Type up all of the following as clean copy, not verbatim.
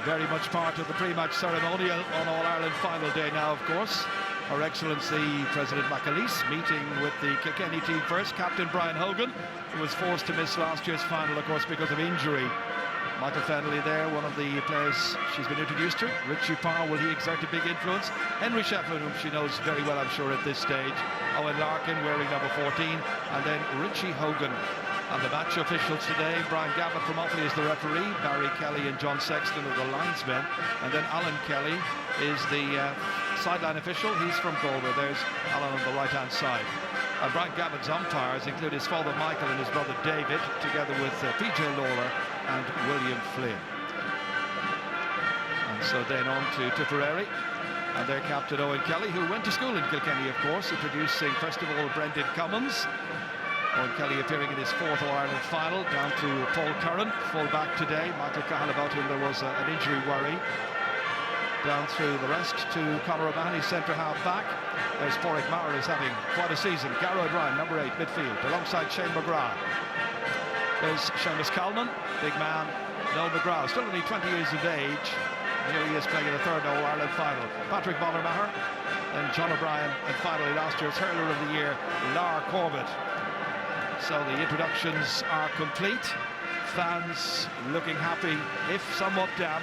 very much part of the pre-match ceremonial on All-Ireland final day now, of course. Her Excellency President McAleese meeting with the Kilkenny team first. Captain Brian Hogan, who was forced to miss last year's final, of course, because of injury. Michael Fennelly there, one of the players she's been introduced to. Richie Parr, will he exert a big influence? Henry Shefflin, whom she knows very well, I'm sure, at this stage. Owen Larkin wearing number 14. And then Richie Hogan. And the match officials today, Brian Gavin from Offaly is the referee. Barry Kelly and John Sexton are the linesmen. And then Alan Kelly is the sideline official. He's from Galway. There's Alan on the right-hand side. And Brian Gavin's umpires include his father Michael and his brother David, together with PJ Lawler and William Flynn. And so then on to Tipperary and their captain Owen Kelly, who went to school in Kilkenny, of course, introducing first of all Brendan Cummins. Owen Kelly appearing in his fourth All-Ireland final, down to Paul Curran, full back today. Michael Cahill, about whom there was an injury worry. Down through the rest to Conor O'Mahony, centre half back. There's Porrick Maher, who's having quite a season. Garrod Ryan, number 8, midfield, alongside Shane McGrath. There's Seamus Coleman, big man. Noel McGrath, still only 20 years of age. Here he is playing in the third All-Ireland final. Patrick Bonner-Maher, and John O'Brien, and finally last year's hurler of the year, Lar Corbett. So the introductions are complete. Fans looking happy, if somewhat damp.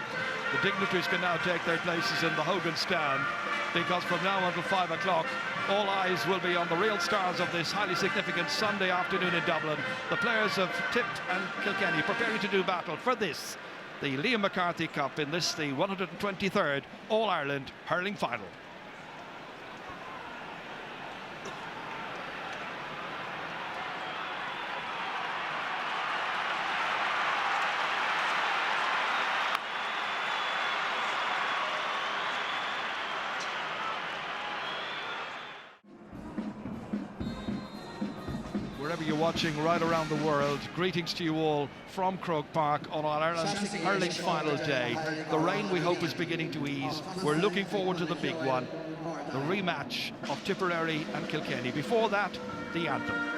The dignitaries can now take their places in the Hogan stand, because from now until 5 o'clock, all eyes will be on the real stars of this highly significant Sunday afternoon in Dublin. The players of Tip and Kilkenny preparing to do battle for this, the Liam McCarthy Cup, in this, the 123rd All-Ireland hurling final. Wherever you're watching right around the world, greetings to you all from Croke Park on All-Ireland's hurling final day. The rain, we hope, is beginning to ease. We're looking forward to the big one, the rematch of Tipperary and Kilkenny. Before that, the anthem.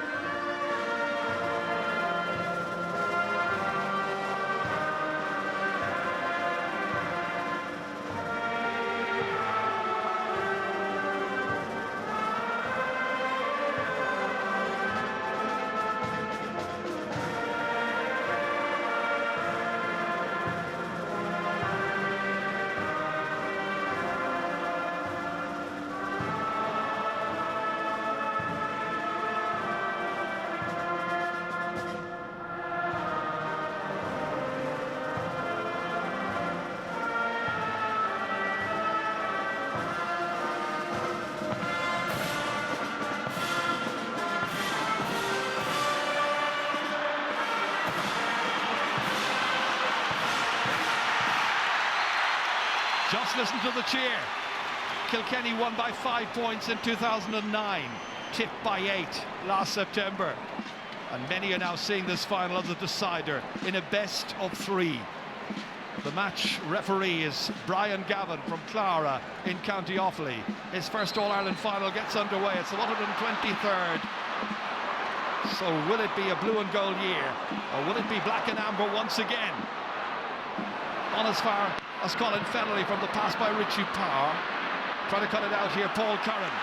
Just listen to the cheer. Kilkenny won by 5 points in 2009, Tip by 8 last September. And many are now seeing this final as a decider in a best of 3. The match referee is Brian Gavin from Clara in County Offaly. His first All-Ireland final gets underway. It's the 123rd. So will it be a blue and gold year, or will it be black and amber once again? On as far as Colin Fennelly from the pass by Richie Parr. Trying to cut it out here, Paul Curran.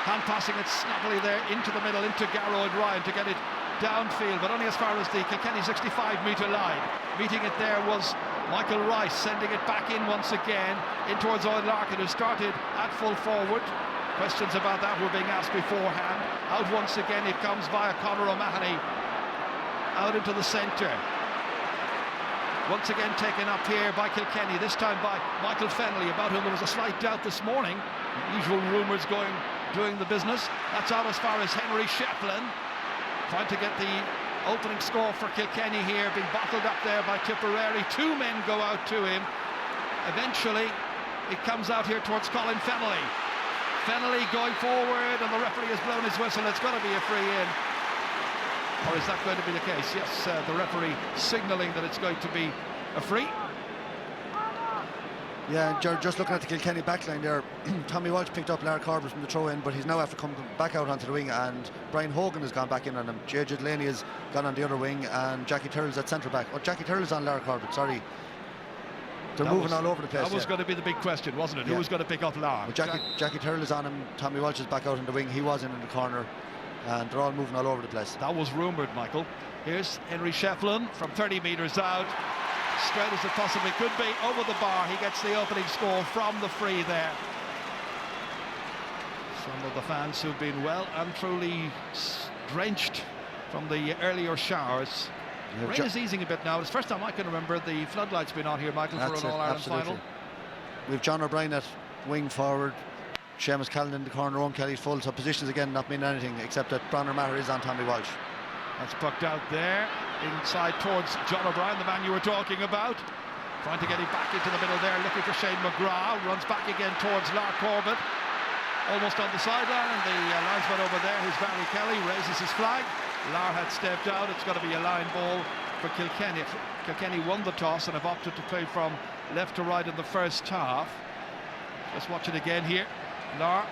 Hand passing it snappily there into the middle, into Garrod Ryan to get it downfield, but only as far as the Kilkenny 65-metre line. Meeting it there was Michael Rice, sending it back in once again, in towards Owen Larkin, who started at full forward. Questions about that were being asked beforehand. Out once again, it comes via Conor O'Mahony, out into the centre. Once again taken up here by Kilkenny, this time by Michael Fennelly, about whom there was a slight doubt this morning. Usual rumours doing the business. That's out as far as Henry Shefflin, trying to get the opening score for Kilkenny here, being bottled up there by Tipperary. 2 men go out to him. Eventually, it comes out here towards Colin Fennelly. Fennelly going forward, and the referee has blown his whistle. It's going to be a free in. Or is that going to be the case? Yes, the referee signalling that it's going to be a free. Yeah, just looking at the Kilkenny backline there, Tommy Walsh picked up Lar Corbett from the throw-in, but he's now after coming back out onto the wing, and Brian Hogan has gone back in on him. JJ Delaney has gone on the other wing, and Jackie Turrell's at centre-back. Oh, Jackie Turrell's on Lar Corbett, sorry. They're moving all over the place. That was going to be the big question, wasn't it? Who was going to pick up Lar? Well, Jackie Turrell is on him. Tommy Walsh is back out in the wing. He was in the corner. And they're all moving all over the place. That was rumoured, Michael. Here's Henry Shefflin from 30 metres out. Straight as it possibly could be. Over the bar. He gets the opening score from the free there. Some of the fans who've been well and truly drenched from the earlier showers. Rain is easing a bit now. It's the first time I can remember the floodlights been on here, Michael, for an All-Ireland final. We've John O'Brien at wing forward, Seamus Callan in the corner, Owen Kelly full, so positions again not mean anything except that Bronner Maher is on Tommy Walsh. That's pucked out there, inside towards John O'Brien, the man you were talking about. Trying to get him back into the middle there, looking for Shane McGrath, runs back again towards Lar Corbett. Almost on the sideline, and the linesman over there, who's Barry Kelly, raises his flag. Lar had stepped out. It's going to be a line ball for Kilkenny. Kilkenny won the toss and have opted to play from left to right in the first half. Let's watch it again here. Lar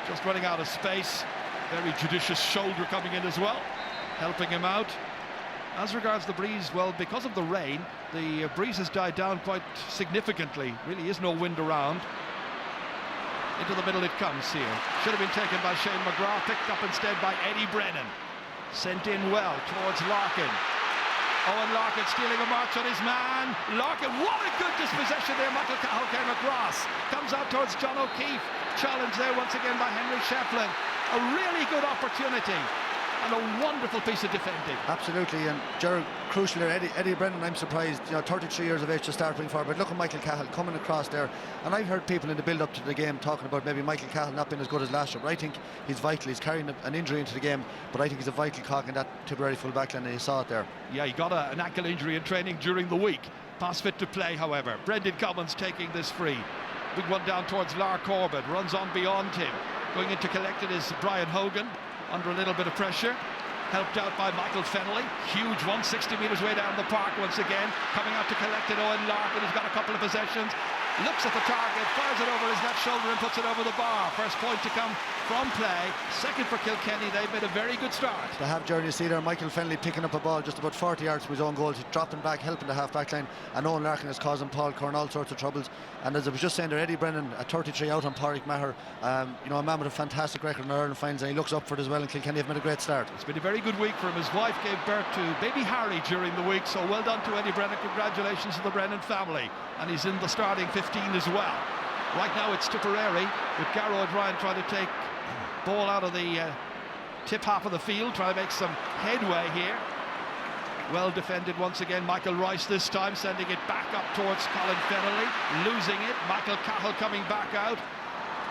just running out of space. Very judicious shoulder coming in as well, helping him out. As regards the breeze, well, because of the rain, the breeze has died down quite significantly. Really is no wind around. Into the middle it comes here. Should have been taken by Shane McGrath, picked up instead by Eddie Brennan. Sent in well towards Larkin. Owen Larkin stealing a march on his man. Larkin, what a good dispossession there. Michael Cahill came across. Comes out towards John O'Keefe. Challenge there once again by Henry Shefflin. A really good opportunity. And a wonderful piece of defending. Absolutely, and Gerard, crucial there, Eddie Brennan, I'm surprised, 33 years of age to start playing forward, but look at Michael Cahill coming across there, and I've heard people in the build-up to the game talking about maybe Michael Cahill not being as good as last year, but I think he's vital. He's carrying an injury into the game, but I think he's a vital cog in that Tipperary full back line, and you saw it there. Yeah, he got an ankle injury in training during the week. Pass fit to play, however. Brendan Cummins taking this free. Big one down towards Lar Corbett, runs on beyond him. Going in to collect it is Brian Hogan, under a little bit of pressure. Helped out by Michael Fennelly. Huge one, 60 metres way down the park once again. Coming out to collect it, Owen Larkin has got a couple of possessions. Looks at the target, fires it over his left shoulder and puts it over the bar. First point to come from play. Second for Kilkenny. They've made a very good start. They have, Jerry. You see there, Michael Fennelly picking up a ball just about 40 yards from his own goal. He's dropping back, helping the half-back line. And Owen Larkin is causing Paul Curran all sorts of troubles. And as I was just saying there, Eddie Brennan at 33 out on Pádraig Maher. A man with a fantastic record in Ireland finals, and he looks up for it as well. And Kilkenny have made a great start. It's been a very good week for him. His wife gave birth to baby Harry during the week, so well done to Eddie Brennan. Congratulations to the Brennan family. And he's in the starting 15 as well. Right now it's Tipperary with Garrow O'Brien trying to take ball out of the tip half of the field, trying to make some headway here. Well defended once again. Michael Rice this time sending it back up towards Colin Fennelly, losing it. Michael Cahill coming back out.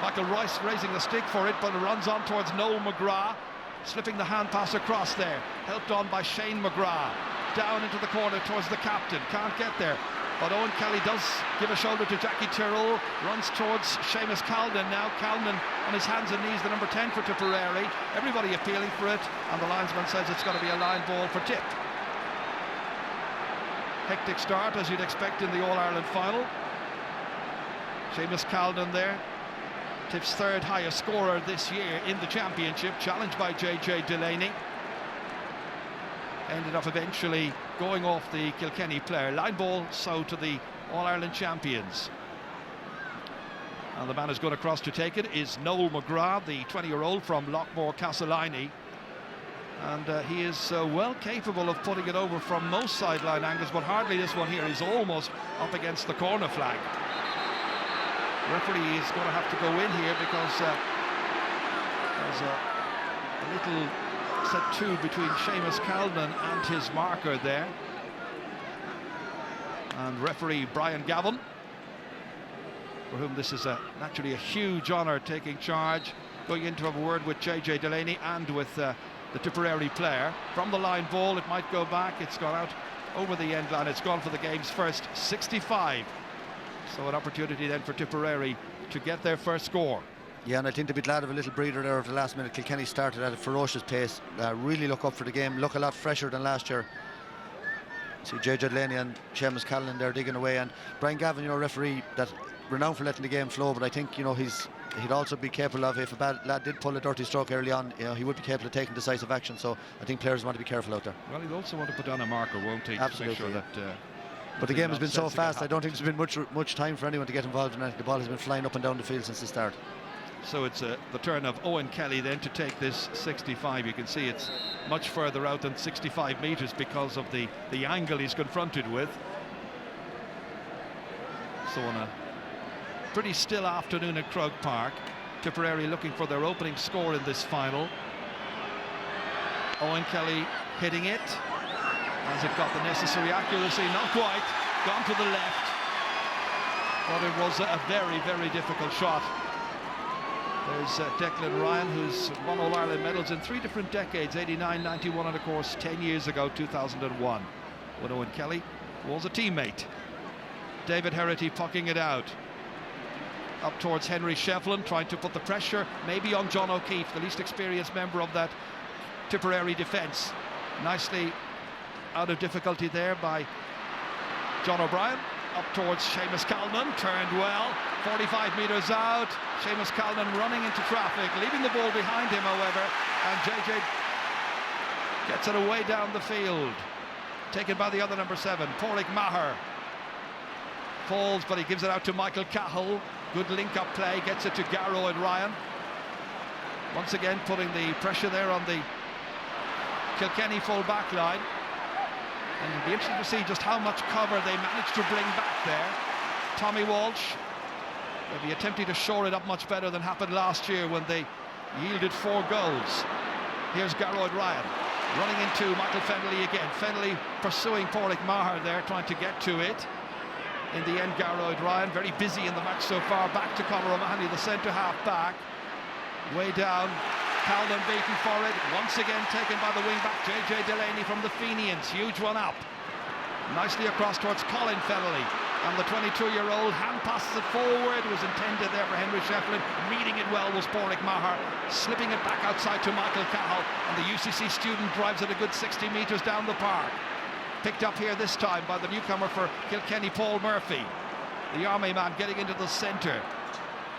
Michael Rice raising the stick for it, but it runs on towards Noel McGrath, slipping the hand pass across there, helped on by Shane McGrath. Down into the corner towards the captain, can't get there. But Owen Kelly does give a shoulder to Jackie Tyrrell, runs towards Seamus Calden now. Calden on his hands and knees, the number 10 for Tipperary. Everybody appealing for it, and the linesman says it's going to be a line ball for Tip. Hectic start, as you'd expect in the All-Ireland final. Seamus Calden there, Tip's third highest scorer this year in the championship, challenged by JJ Delaney. Ended up eventually going off the Kilkenny player. Line ball so to the All-Ireland champions. And the man who's going across to take it is Noel McGrath, the 20-year-old from Lockmore Castleiney. And he is well capable of putting it over from most sideline angles, but hardly this one here. He's almost up against the corner flag. The referee is going to have to go in here because there's a little set two between Seamus Calden and his marker there. And referee Brian Gavin, for whom this is naturally a huge honour, taking charge, going in to have a word with JJ Delaney and with the Tipperary player. From the line ball, it might go back. It's gone out over the end line. It's gone for the game's first 65. So an opportunity then for Tipperary to get their first score. Yeah, and I think they'll be glad of a little breather there at the last minute. Kilkenny started at a ferocious pace, really look up for the game, look a lot fresher than last year. See JJ Delaney and Seamus Callan there digging away, and Brian Gavin, referee that renowned for letting the game flow, but I think he'd also be capable of, if a bad lad did pull a dirty stroke early on, he would be capable of taking decisive action. So I think players want to be careful out there. Well, he'll also want to put down a marker, won't he? Absolutely, to make sure that But the game has been so fast, I don't think there's been much time for anyone to get involved in it. The ball has been flying up and down the field since the start. So it's the turn of Owen Kelly then to take this 65. You can see it's much further out than 65 metres because of the angle he's confronted with. So on a pretty still afternoon at Croke Park, Tipperary looking for their opening score in this final. Owen Kelly hitting it. Has it got the necessary accuracy? Not quite. Gone to the left. But it was a very, very difficult shot. There's Declan Ryan, who's won All-Ireland medals in 3 different decades, 89, 91, and of course 10 years ago, 2001, when Owen Kelly was a teammate. David Herity pucking it out. Up towards Henry Shefflin, trying to put the pressure maybe on John O'Keefe, the least experienced member of that Tipperary defence. Nicely out of difficulty there by John O'Brien. Up towards Seamus Calnan, turned well, 45 metres out. Seamus Calnan running into traffic, leaving the ball behind him, however, and JJ gets it away down the field. Taken by the other number 7, Pádraig Maher. Falls, but he gives it out to Michael Cahill. Good link-up play, gets it to Garroyd Ryan. Once again putting the pressure there on the Kilkenny full-back line. And it'll be interesting to see just how much cover they managed to bring back there. Tommy Walsh will be attempting to shore it up much better than happened last year when they yielded 4 goals. Here's Garroyd Ryan running into Michael Fennelly again. Fennelly pursuing Pádraig Maher there, trying to get to it. In the end, Garroyd Ryan very busy in the match so far. Back to Conor O'Mahony, the centre-half back. Way down. Calnan beaten for it, once again taken by the wing-back JJ Delaney from the Fenians. Huge one up. Nicely across towards Colin Fennelly. And the 22-year-old hand passes it forward. Was intended there for Henry Shefflin. Reading it well was Pádraig Maher. Slipping it back outside to Michael Cahill. And the UCC student drives it a good 60 metres down the park. Picked up here this time by the newcomer for Kilkenny, Paul Murphy. The Army man getting into the centre.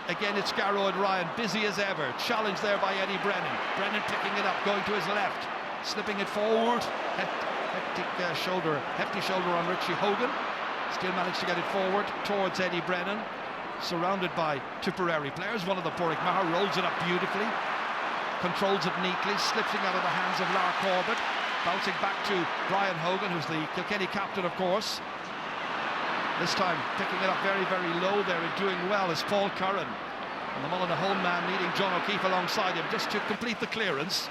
Again, it's Garroyd Ryan, busy as ever. Challenged there by Eddie Brennan. Brennan picking it up, going to his left. Slipping it forward. Hefty shoulder on Richie Hogan. Still managed to get it forward towards Eddie Brennan. Surrounded by Tipperary players. One of the Pádraig Maher rolls it up beautifully. Controls it neatly, slips it out of the hands of Lar Corbett. Bouncing back to Brian Hogan, who's the Kilkenny captain, of course. This time picking it up very, very low there and doing well is Paul Curran. And the Mullinahone man needing John O'Keefe alongside him just to complete the clearance.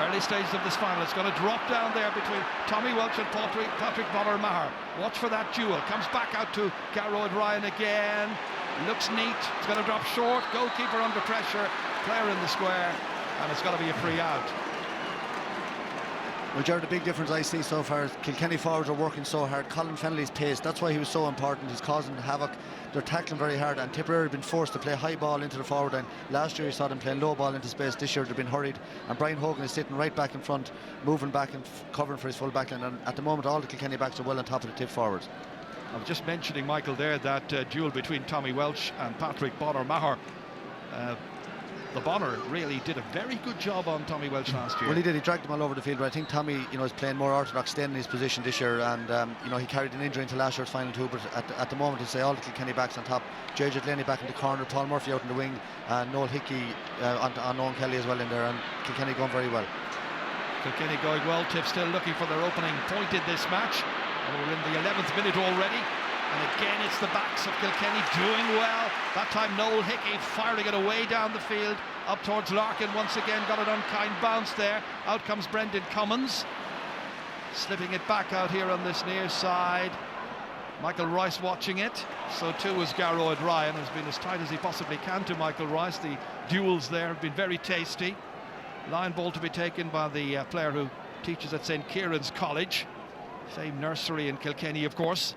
Early stages of this final, it's going to drop down there between Tommy Welch and Patrick Bonner Maher. Watch for that duel. Comes back out to Garroyd Ryan again. Looks neat. It's going to drop short. Goalkeeper under pressure. Player in the square. And it's going to be a free out. Well, Jared, the big difference I see so far is Kilkenny forwards are working so hard. Colin Fennelly's pace, that's why he was so important. He's causing havoc. They're tackling very hard, and Tipperary have been forced to play high ball into the forward line. Last year you saw them playing low ball into space. This year they've been hurried, and Brian Hogan is sitting right back in front, moving back and covering for his full back line. And at the moment all the Kilkenny backs are well on top of the tip forwards. I was just mentioning, Michael, there that duel between Tommy Welch and Patrick Bonner Maher. The Bonner really did a very good job on Tommy Welch last year. Well, he did. He dragged him all over the field. But I think Tommy, is playing more orthodox, staying in his position this year. And he carried an injury into last year's final too. But at the moment, to say all the Kilkenny backs on top. JJ Delaney back in the corner, Paul Murphy out in the wing, and Noel Hickey on Owen Kelly as well in there. And Kilkenny going very well. Kilkenny going well. Tip still looking for their opening point in this match. And we're in the 11th minute already. And again, it's the backs of Kilkenny doing well. That time, Noel Hickey firing it away down the field. Up towards Larkin once again, got an unkind bounce there. Out comes Brendan Cummins. Slipping it back out here on this near side. Michael Rice watching it. So too is Garroyd Ryan, who's been as tight as he possibly can to Michael Rice. The duels there have been very tasty. Line ball to be taken by the player who teaches at St. Kieran's College. Same nursery in Kilkenny, of course.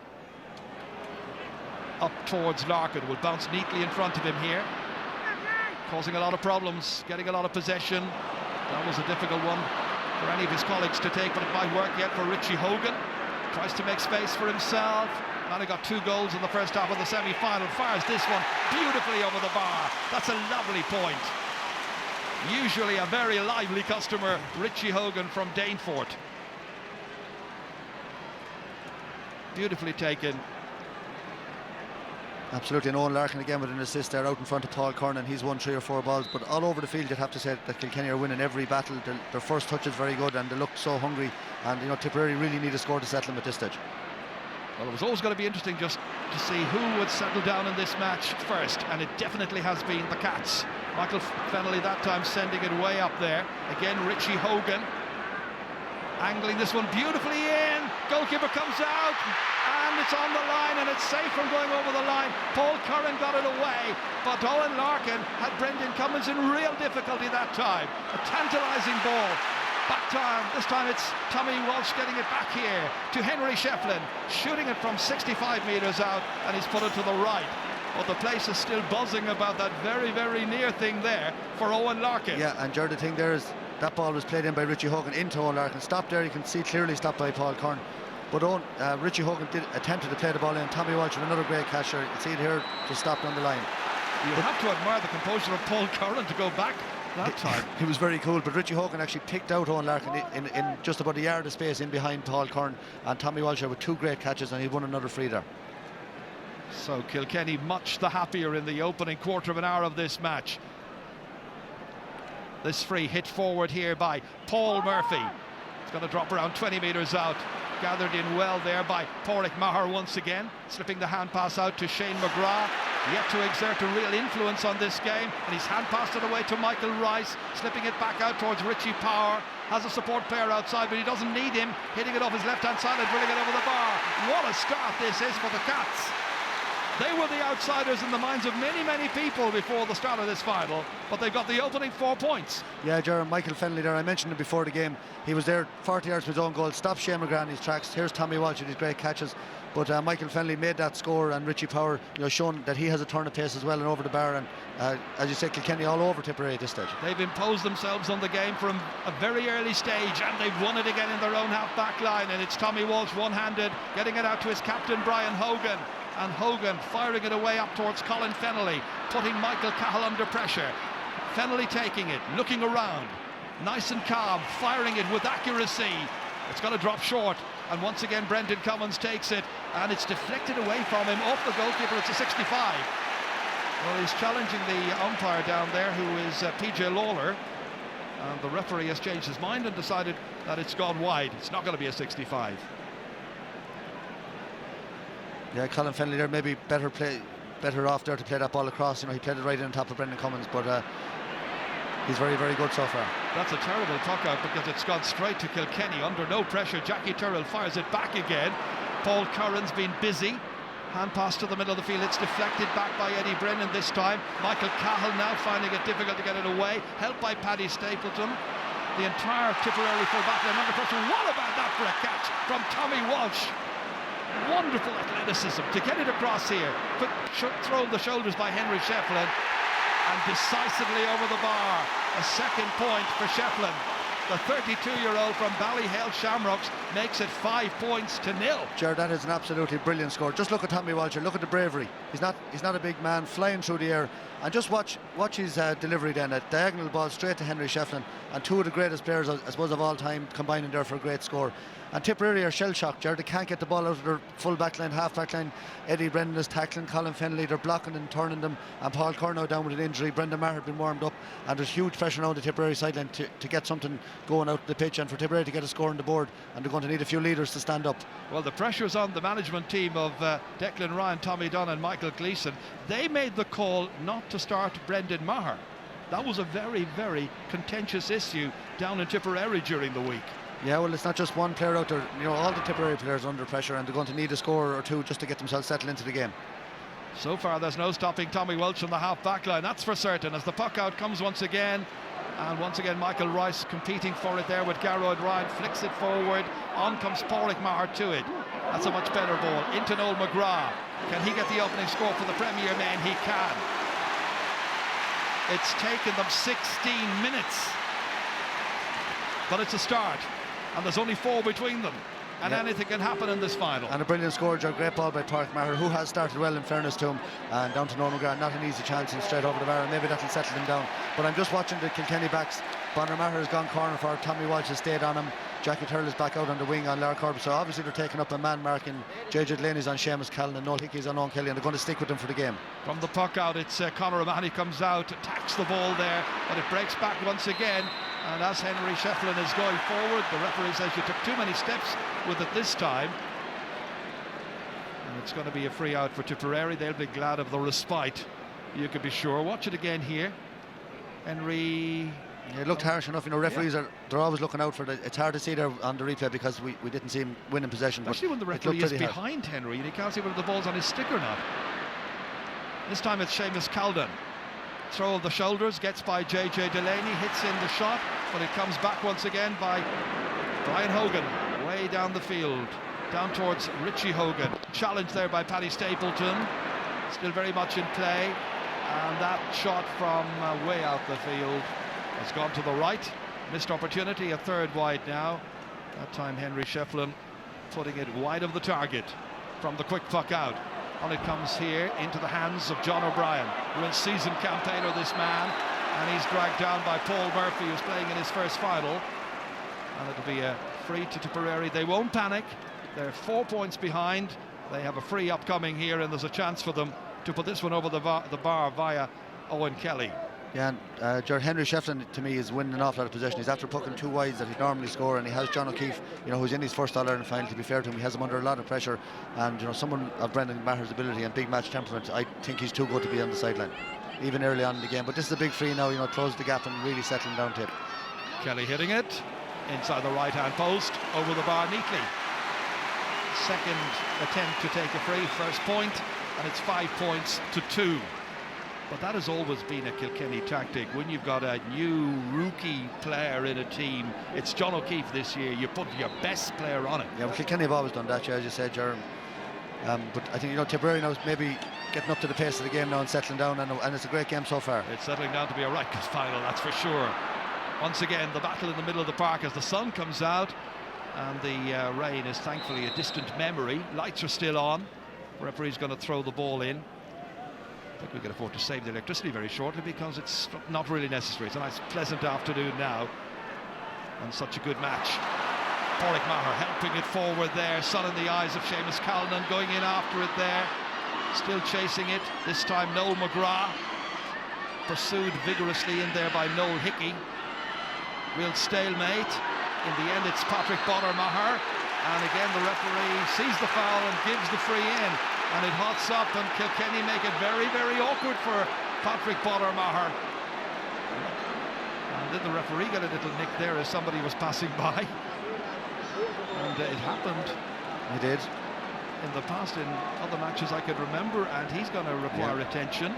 Up towards Larkin, will bounce neatly in front of him here. Causing a lot of problems, getting a lot of possession. That was a difficult one for any of his colleagues to take, but it might work yet for Richie Hogan. Tries to make space for himself. Man, he got 2 goals in the first half of the semi-final. Fires this one beautifully over the bar. That's a lovely point. Usually a very lively customer, Richie Hogan from Dainfort. beautifully taken. Absolutely, and Owen Larkin again with an assist there out in front of Paul Curran. He's won 3 or 4 balls, but all over the field you'd have to say that Kilkenny are winning every battle. Their first touch is very good and they look so hungry, and you know, Tipperary really need a score to settle them at this stage. Well, it was always going to be interesting just to see who would settle down in this match first, and it definitely has been the Cats. Michael Fennelly that time sending it way up there. Again, Richie Hogan angling this one beautifully in. Goalkeeper comes out, and it's on the line, and it's safe from going over the line. Paul Curran got it away, but Owen Larkin had Brendan Cummins in real difficulty that time. A tantalising ball. Back time, this time it's Tommy Walsh getting it back here to Henry Shefflin, shooting it from 65 metres out, and he's put it to the right. But the place is still buzzing about that very, very near thing there for Owen Larkin. Yeah, and Jared, the thing there is that ball was played in by Richie Hogan into Owen Larkin. Stopped there, you can see clearly stopped by Paul Curran. But Richie Hogan attempted to play the ball in. Tommy Walsh with another great catch there. You can see it here, just stopped on the line. You have to admire the composure of Paul Curran to go back that time. He was very cool, but Richie Hogan actually picked out Owen Larkin in just about a yard of space in behind Paul Curran, and Tommy Walsh with 2 great catches, and he won another free there. So Kilkenny much the happier in the opening quarter of an hour of this match. This free hit forward here by Paul Murphy. It's going to drop around 20 metres out. Gathered in well there by Pádraig Maher once again, slipping the hand pass out to Shane McGrath. Yet to exert a real influence on this game, and he's hand passed it away to Michael Rice, slipping it back out towards Richie Power. Has a support player outside, but he doesn't need him. Hitting it off his left-hand side and drilling it over the bar. What a start this is for the Cats. They were the outsiders in the minds of many, many people before the start of this final, but they got the opening 4 points. Yeah, Jared, Michael Fennelly there, I mentioned him before the game. He was there 40 yards from his own goal, stopped Shane McGrath in his tracks. Here's Tommy Walsh with his great catches, but Michael Fennelly made that score, and Richie Power, you know, shown that he has a turn of pace as well and over the bar. And as you say, Kilkenny all over Tipperary at this stage. They've imposed themselves on the game from a very early stage, and they've won it again in their own half-back line. And it's Tommy Walsh one-handed, getting it out to his captain Brian Hogan. And Hogan firing it away up towards Colin Fennelly, putting Michael Cahill under pressure. Fennelly taking it, looking around, nice and calm, firing it with accuracy. It's going to drop short, and once again Brendan Cummins takes it, and it's deflected away from him off the goalkeeper. It's a 65. Well, he's challenging the umpire down there, who is PJ Lawler, and the referee has changed his mind and decided that it's gone wide. It's not going to be a 65. Yeah, Colin Fennelly there maybe better off there to play that ball across. You know, he played it right in on top of Brendan Cummins, but he's very, very good so far. That's a terrible puck out because it's gone straight to Kilkenny under no pressure. Jackie Turrell fires it back again. Paul Curran's been busy. Hand pass to the middle of the field. It's deflected back by Eddie Brennan this time. Michael Cahill now finding it difficult to get it away. Helped by Paddy Stapleton. The entire Tipperary full back line under pressure. What about that for a catch from Tommy Walsh? Wonderful athleticism to get it across here. Quick throw of the shoulders by Henry Shefflin, and decisively over the bar. A second point for Shefflin. The 32-year-old from Ballyhale Shamrocks makes it 5 points to 0. Jared, that is an absolutely brilliant score. Just look at Tommy Walsh, look at the bravery. He's not a big man, flying through the air, and just watch his delivery then. A diagonal ball straight to Henry Shefflin, and 2 of the greatest players, I suppose, of all time combining there for a great score. And Tipperary are shell-shocked, Jared. They can't get the ball out of their full back line, half back line. Eddie Brennan is tackling Colin Fennelly. They're blocking and turning them, and Paul Curnow down with an injury. Brendan Maher had been warmed up, and there's huge pressure now on the Tipperary sideline to get something going out the pitch, and for Tipperary to get a score on the board, and they're going to need a few leaders to stand up. Well, the pressure's on the management team of Declan Ryan, Tommy Dunn and Michael Gleeson. They made the call not to start Brendan Maher. That was a very, very contentious issue down in Tipperary during the week. Yeah, well, it's not just one player out there. You know, all the Tipperary players are under pressure, and they're going to need a score or two just to get themselves settled into the game. So far, there's no stopping Tommy Welch on the half-back line, that's for certain, as the puck out comes once again. And once again, Michael Rice competing for it there with Garrod Ryan, flicks it forward. On comes Pádraig Maher to it. That's a much better ball. Into Noel McGrath. Can he get the opening score for the Premier men? He can. It's taken them 16 minutes. But it's a start. And there's only 4 between them, and anything can happen in this final. And a brilliant score, a great ball by Pádraig Maher, who has started well in fairness to him, and down to Noel McGrath. Not an easy chance, and straight over the bar, and maybe that'll settle him down. But I'm just watching the Kilkenny backs. Bonner Maher has gone corner for Tommy Walsh has stayed on him, Jackie Turley's back out on the wing on Lara Corbett, so obviously they're taking up a man marking. JJ Delaney's on Seamus Callan and Noel Hickey's on Owen Kelly, and they're going to stick with them for the game. From the puck out, it's Conor O'Mahony comes out, attacks the ball there, but it breaks back once again. And as Henry Shefflin is going forward, the referee says you took too many steps with it this time. And it's going to be a free out for Tipperary. They'll be glad of the respite, you could be sure. Watch it again here. Henry... Yeah, it looked harsh enough, referees they're always looking out for the. It's hard to see there on the replay because we didn't see him win in possession. Especially when the referee is behind Henry and he can't see whether the ball's on his stick or not. This time it's Seamus Callan. Throw of the shoulders, gets by JJ Delaney, hits in the shot, but it comes back once again by Brian Hogan, way down the field, down towards Richie Hogan. Challenged there by Paddy Stapleton, still very much in play, and that shot from way out the field has gone to the right. Missed opportunity, a third wide now. That time Henry Shefflin putting it wide of the target from the quick puck out. On it comes here into the hands of John O'Brien, real seasoned campaigner, this man, and he's dragged down by Paul Murphy, who's playing in his first final. And it'll be a free to Tipperary. They won't panic. They're 4 points behind. They have a free upcoming here, and there's a chance for them to put this one over the bar via Owen Kelly. Yeah, and Henry Shefflin to me is winning an awful lot of possession. He's after pucking two wides that he'd normally score, and he has John O'Keefe, who's in his first All-Ireland final. To be fair to him, he has him under a lot of pressure, and someone of Brendan Maher's ability and big match temperament, I think he's too good to be on the sideline, even early on in the game. But this is a big free now, close the gap and really settling down Tip. Kelly hitting it inside the right-hand post, over the bar neatly. Second attempt to take a free, first point, and it's 5 points to 2. But that has always been a Kilkenny tactic. When you've got a new rookie player in a team, it's John O'Keefe this year, you put your best player on it. Yeah, well, Kilkenny have always done that, as you said, Jeremy. But I think, Tipperary now is maybe getting up to the pace of the game now and settling down, and it's a great game so far. It's settling down to be a right-cut final, that's for sure. Once again, the battle in the middle of the park as the sun comes out, and the rain is thankfully a distant memory. Lights are still on. Referee's going to throw the ball in. I think we can afford to save the electricity very shortly because it's not really necessary. It's a nice pleasant afternoon now and such a good match. Pádraig Maher helping it forward there, sun in the eyes of Seamus Callan, going in after it there, still chasing it, this time Noel McGrath, pursued vigorously in there by Noel Hickey. Real stalemate. In the end it's Patrick Maher, and again the referee sees the foul and gives the free in. And it hots up, and Kilkenny make it very, very awkward for Patrick Maher. And did the referee get a little nick there as somebody was passing by? And it happened. He did. In the past, in other matches I could remember, and he's going to require attention.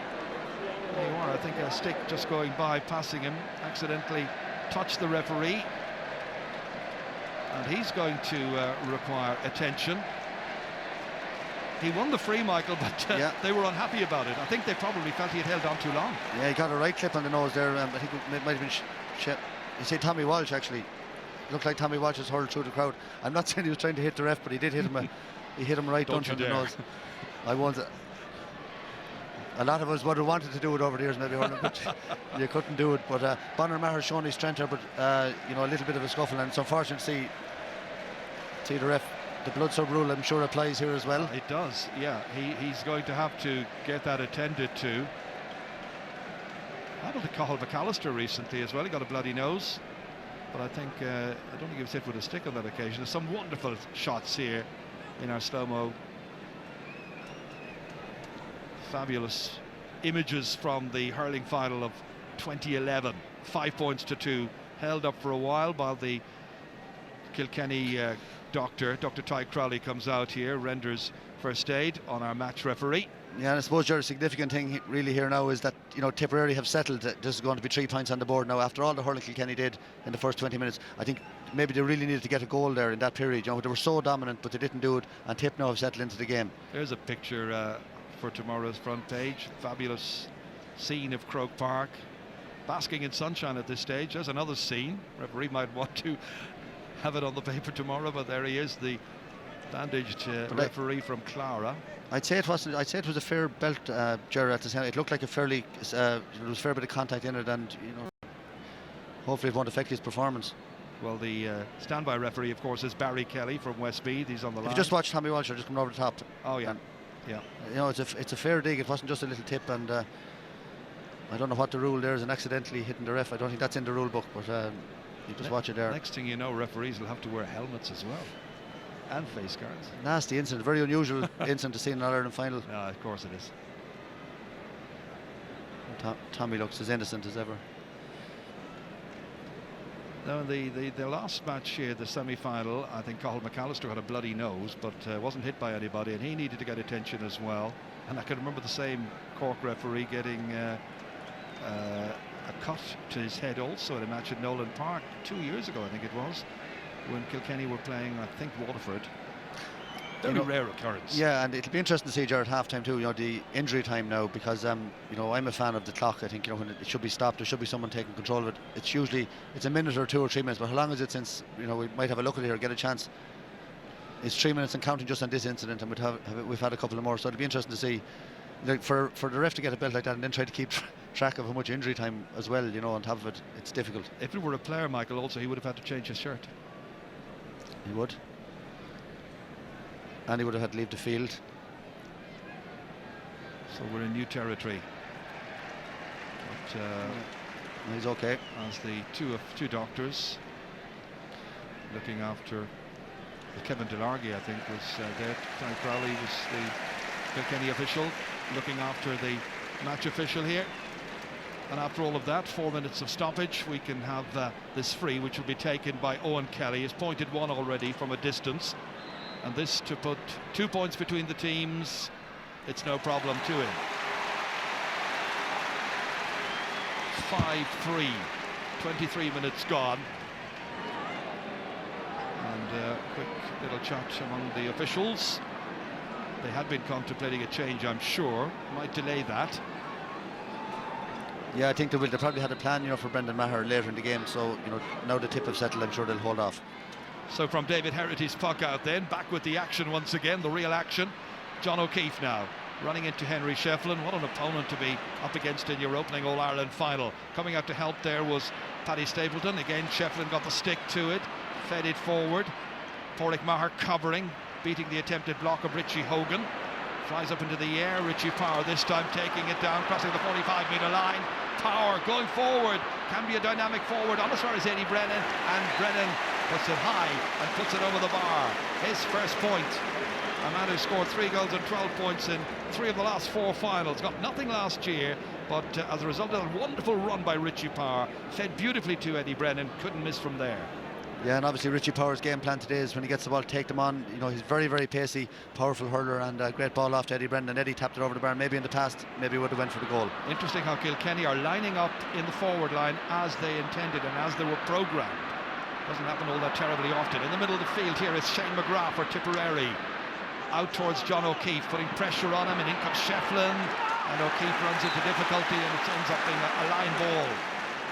There you are, I think a stick just going by, passing him, accidentally touched the referee. And he's going to require attention. He won the free, Michael, but they were unhappy about it. I think they probably felt he had held on too long. Yeah, he got a right clip on the nose there. I think it might have been you say Tommy Walsh, actually. It looked like Tommy Walsh was hurled through the crowd. I'm not saying he was trying to hit the ref, but he did hit him. He hit him right under the nose. I won't. A lot of us would have wanted to do it over the years, maybe, but you couldn't do it. But Bonner Maher has shown his strength there, but a little bit of a scuffle, and it's unfortunate to see the ref. The blood sub rule, I'm sure, applies here as well. It does, yeah. He's going to have to get that attended to. Happened to Cathal McAllister recently as well. He got a bloody nose, but I think I don't think he was hit with a stick on that occasion. There's some wonderful shots here in our slow-mo. Fabulous images from the hurling final of 2011. 5 points to 2, held up for a while the Kilkenny Dr. Ty Crowley comes out here, renders first aid on our match referee. Yeah, and I suppose your significant thing really here now is that Tipperary have settled that this is going to be 3 points on the board now after all the hurling Kilkenny did in the first 20 minutes. I think maybe they really needed to get a goal there in that period. They were so dominant, but they didn't do it, and Tip now have settled into the game. There's a picture for tomorrow's front page. Fabulous scene of Croke Park, basking in sunshine at this stage. There's another scene. Referee might want to have it on the paper tomorrow, but there he is, the bandaged referee from Clara. I'd say it was a fair belt, Gerard, at the center. It looked like a fairly there was a fair bit of contact in it, and hopefully it won't affect his performance. Well, the standby referee, of course, is Barry Kelly from Westmeath. He's on the line. If you just watch Tommy Walsh, just coming over the top. Oh yeah, yeah. You know, it's a fair dig. It wasn't just a little tip, and I don't know what the rule there is, and accidentally hitting the ref. I don't think that's in the rule book, but you just watch it there. Next thing you know, referees will have to wear helmets as well, and face guards. Nasty incident, very unusual incident to see in an All-Ireland final. Yeah, of course it is. Tommy looks as innocent as ever. Now, the last match here, the semi-final, I think Cathal McAllister had a bloody nose, but wasn't hit by anybody, and he needed to get attention as well. And I can remember the same Cork referee getting a cut to his head also in a match at Nolan Park 2 years ago, I think it was, when Kilkenny were playing, I think, Waterford. Very rare occurrence. Yeah, and it'll be interesting to see, Jared, half time too, you know, the injury time now, because you know, I'm a fan of the clock. I think, you know, when it should be stopped, there should be someone taking control of it. It's usually a minute or 2 or 3 minutes, but how long is it since, you know, we might have a look at it here, get a chance. It's 3 minutes and counting just on this incident, and we've had a couple of more, so it'll be interesting to see, like, for the ref to get a belt like that and then try to keep track of how much injury time as well, you know, on top of it. It's difficult. If it were a player, Michael, also, he would have had to change his shirt. He would. And he would have had to leave the field. So we're in new territory. But he's okay. As the two doctors looking after Kevin Delargy, I think, was there. Frank Crowley was the Kilkenny official looking after the match official here. And after all of that, 4 minutes of stoppage, we can have this free, which will be taken by Owen Kelly. He's pointed one already from a distance. And this to put 2 points between the teams. It's no problem to him. 5-3, 23 minutes gone. And a quick little chat among the officials. They had been contemplating a change, I'm sure. Might delay that. Yeah, I think they will. They probably had a plan, you know, for Brendan Maher later in the game. So, you know, now the tip have settled, I'm sure they'll hold off. So from David Herity's puck out then, back with the action once again, the real action. John O'Keefe now, running into Henry Shefflin. What an opponent to be up against in your opening All-Ireland final. Coming out to help there was Paddy Stapleton. Again, Shefflin got the stick to it, fed it forward. Pádraig Maher covering, beating the attempted block of Richie Hogan. Flies up into the air, Richie Power this time taking it down, crossing the 45-metre line. Power going forward, can be a dynamic forward, on as far as Eddie Brennan, and Brennan puts it high and puts it over the bar. His first point. A man who scored 3 goals and 12 points in 3 of the last 4 finals. Got nothing last year, but as a result of a wonderful run by Richie Power, fed beautifully to Eddie Brennan, couldn't miss from there. Yeah, and obviously Richie Power's game plan today is when he gets the ball, take them on. You know, he's very, very pacey, powerful hurler, and a great ball off to Eddie Brennan. Eddie tapped it over the bar. Maybe in the past, maybe would have went for the goal. Interesting how Kilkenny are lining up in the forward line as they intended and as they were programmed. Doesn't happen all that terribly often. In the middle of the field here is Shane McGrath for Tipperary. Out towards John O'Keefe, putting pressure on him, and in comes Shefflin, and O'Keefe runs into difficulty, and it ends up being a line ball.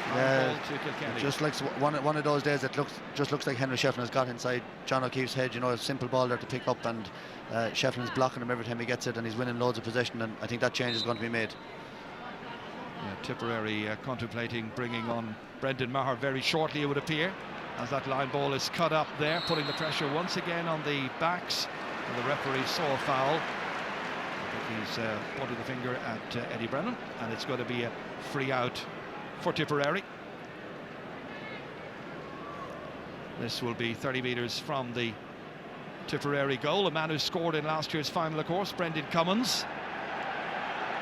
Ball to Kilkenny. Just like one of those days that just looks like Henry Shefflin has got inside John O'Keefe's head. You know, a simple ball there to pick up, and Shefflin's blocking him every time he gets it, and he's winning loads of possession, and I think that change is going to be made. Yeah, Tipperary contemplating bringing on Brendan Maher very shortly, it would appear, as that line ball is cut up there, putting the pressure once again on the backs, and the referee saw a foul. I think he's pointing the finger at Eddie Brennan, and it's going to be a free out for Tipperary. This will be 30 metres from the Tipperary goal. A man who scored in last year's final, of course, Brendan Cummins.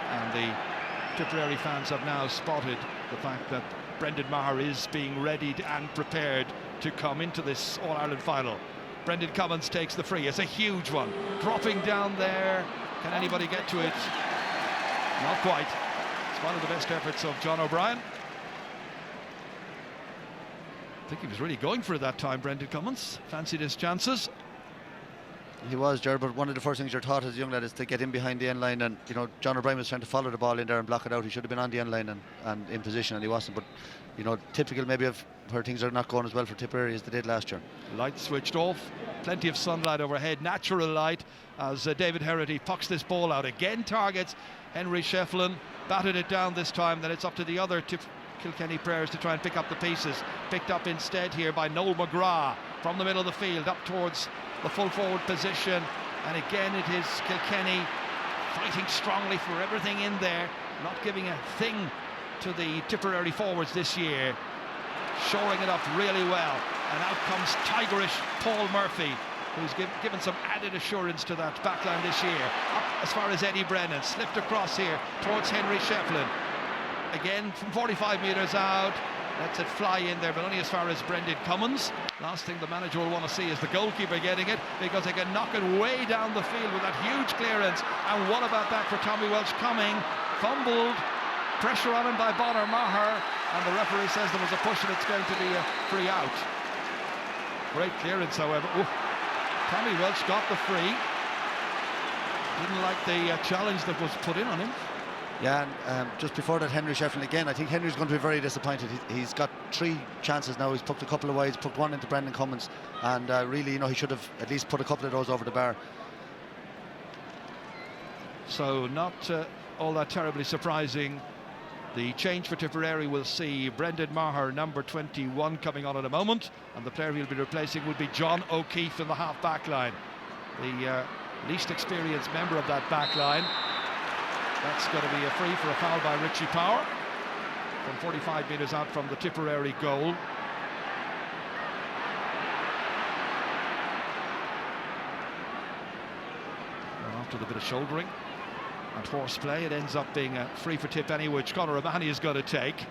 And the Tipperary fans have now spotted the fact that Brendan Maher is being readied and prepared to come into this All-Ireland final. Brendan Cummins takes the free. It's a huge one. Dropping down there. Can anybody get to it? Not quite. It's one of the best efforts of John O'Brien. I think he was really going for it that time, Brendan Cummins. Fancied his chances. He was, Jared, but one of the first things you're taught as a young lad is to get in behind the end line, and you know, John O'Brien was trying to follow the ball in there and block it out. He should have been on the end line and in position, and he wasn't. But you know, typical maybe of where things are not going as well for Tipperary as they did last year. Light switched off, plenty of sunlight overhead, natural light, as David Herity pucks this ball out. Again targets Henry Shefflin, batted it down this time. Then it's up to the other Kilkenny players to try and pick up the pieces. Picked up instead here by Noel McGrath from the middle of the field up towards the full forward position. And again it is Kilkenny fighting strongly for everything in there, not giving a thing to the Tipperary forwards this year. Shoring it up really well. And out comes tigerish Paul Murphy, who's given some added assurance to that backline this year. Up as far as Eddie Brennan, slipped across here towards Henry Shefflin. Again from 45 metres out, lets it fly in there, but only as far as Brendan Cummins. Last thing the manager will want to see is the goalkeeper getting it, because they can knock it way down the field with that huge clearance. And what about that for Tommy Welch coming? Fumbled, pressure on him by Bonner Maher, and the referee says there was a push and it's going to be a free out. Great clearance, however. Ooh. Tommy Welch got the free. Didn't like the challenge that was put in on him. Yeah, and just before that, Henry Shefflin again. I think Henry's going to be very disappointed. He's got 3 chances now. He's poked a couple of wides, poked one into Brendan Cummins, and really, you know, he should have at least put a couple of those over the bar. So not all that terribly surprising. The change for Tipperary will see Brendan Maher, number 21, coming on in a moment, and the player he'll be replacing will be John O'Keefe in the half-back line, the least experienced member of that back line. That's going to be a free for a foul by Richie Power from 45 metres out from the Tipperary goal. And after the bit of shouldering and horseplay, it ends up being a free for Tip anyway, which Conor O'Mahony is going to take.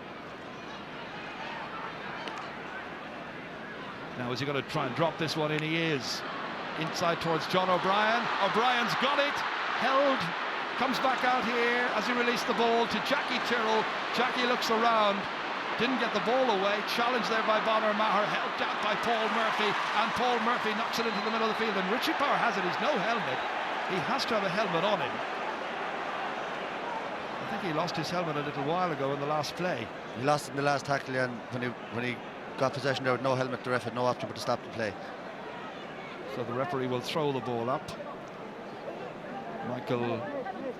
Now is he going to try and drop this one in? He is. Inside towards John O'Brien. O'Brien's got it, held, comes back out here as he released the ball to Jackie Tyrrell. Jackie looks around, didn't get the ball away, challenged there by Bonner Maher, helped out by Paul Murphy, and Paul Murphy knocks it into the middle of the field, and Richie Power has it. He's no helmet. He has to have a helmet on him. I think he lost his helmet a little while ago in the last play. He lost it in the last tackle, and when he got possession there with no helmet, the ref had no option but to stop the play. So the referee will throw the ball up. Michael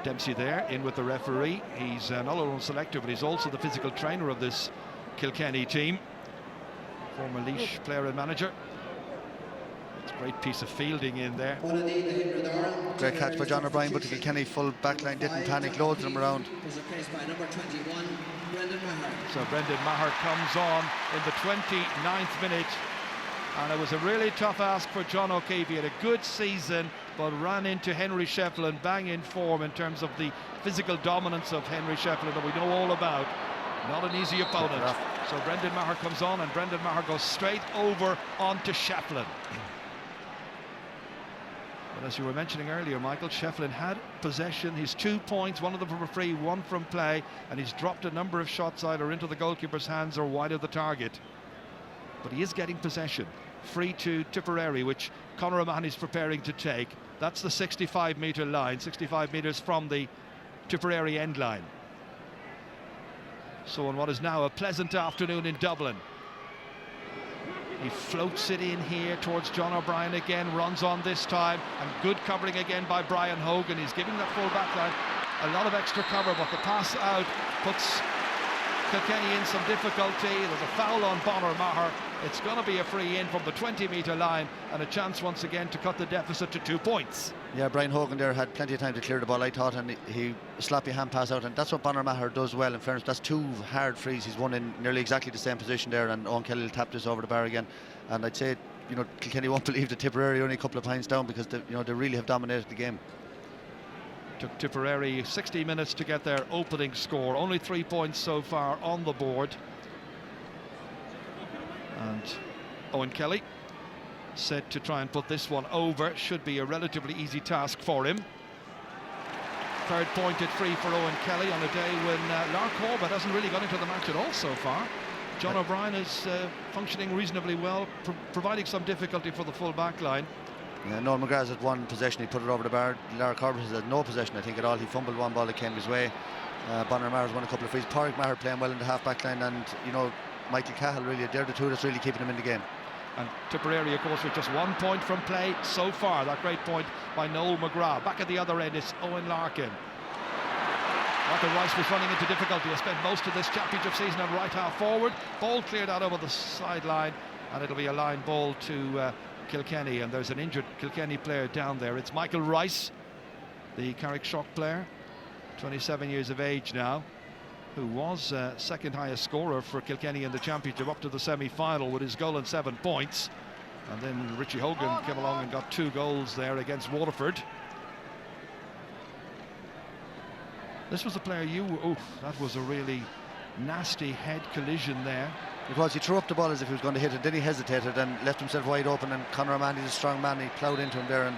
Dempsey there in with the referee. He's an all-around selector, but he's also the physical trainer of this Kilkenny team. Former Laois player and manager. It's a great piece of fielding in there. Great catch by John O'Brien, but the Kilkenny full back line didn't panic, loads of them around. So Brendan Maher comes on in the 29th minute, and it was a really tough ask for John O'Keefe. He had a good season, but ran into Henry Shefflin, bang in form in terms of the physical dominance of Henry Shefflin that we know all about. Not an easy opponent. So Brendan Maher comes on, and Brendan Maher goes straight over onto Shefflin. But as you were mentioning earlier, Michael, Shefflin had possession. His 2 points, one of them from a free, one from play, and he's dropped a number of shots either into the goalkeeper's hands or wide of the target. But he is getting possession. Free to Tipperary, which Conor O'Mahony is preparing to take. That's the 65-metre line, 65 metres from the Tipperary end line. So on what is now a pleasant afternoon in Dublin, he floats it in here towards John O'Brien again, runs on this time, and good covering again by Brian Hogan. He's giving that full back line a lot of extra cover, but the pass out puts Kilkenny in some difficulty. There's a foul on Bonner Maher. It's going to be a free in from the 20-metre line, and a chance once again to cut the deficit to 2 points. Yeah, Brian Hogan there had plenty of time to clear the ball, I thought, and he sloppy hand pass out, and that's what Bonner Maher does well. In fairness, that's 2 hard frees. He's won in nearly exactly the same position there, and Owen Kelly will tap this over the bar again. And I'd say, you know, Kilkenny won't believe that Tipperary only a couple of points down, because they really have dominated the game. Took Tipperary 60 minutes to get their opening score. Only 3 points so far on the board. And Owen Kelly said to try and put this one over. Should be a relatively easy task for him. Third pointed free for Owen Kelly on a day when Lark Corbett hasn't really got into the match at all so far. John O'Brien is functioning reasonably well, providing some difficulty for the full back line. Yeah, Noel McGrath had 1 possession, he put it over the bar. Lark Corbett has had no possession, I think, at all. He fumbled 1 ball that came his way. Bonner Maher's won a couple of frees. Pádraig Maher playing well in the half back line, and you know, Michael Cahill, really, they're the 2 that's really keeping him in the game. And Tipperary, of course, with just 1 point from play so far. That great point by Noel McGrath. Back at the other end is Owen Larkin. Michael Rice was running into difficulty. He spent most of this championship season on right half forward. Ball cleared out over the sideline, and it'll be a line ball to Kilkenny. And there's an injured Kilkenny player down there. It's Michael Rice, the Carrickshock player, 27 years of age now, who was second highest scorer for Kilkenny in the championship up to the semi-final with his goal and 7 points. And then Richie Hogan came along and got 2 goals there against Waterford. This was a player that was a really nasty head collision there. It was. He threw up the ball as if he was going to hit it, then he hesitated and left himself wide open, and Conor O'Mahony's a strong man. He ploughed into him there and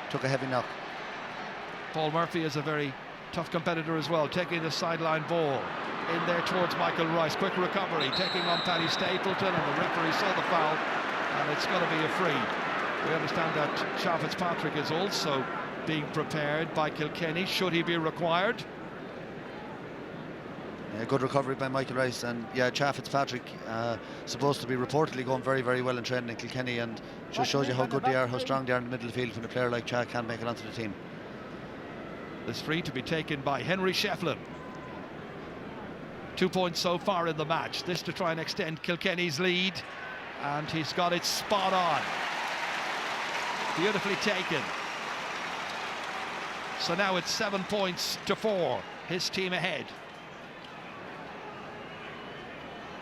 took a heavy knock. Paul Murphy is a very tough competitor as well, taking the sideline ball in there towards Michael Rice. Quick recovery, taking on Paddy Stapleton, and the referee saw the foul, and it's going to be a free. We understand that Cha Fitzpatrick is also being prepared by Kilkenny, should he be required. Yeah, good recovery by Michael Rice, and yeah, Cha Fitzpatrick supposed to be reportedly going very, very well in training in Kilkenny, and just shows you how good they are, how strong they are in the middle of the field when a player like Cha can't make it onto the team. This free to be taken by Henry Shefflin. 2 points so far in the match. This to try and extend Kilkenny's lead, and he's got it spot on. Beautifully taken. So now it's 7 points to 4. His team ahead.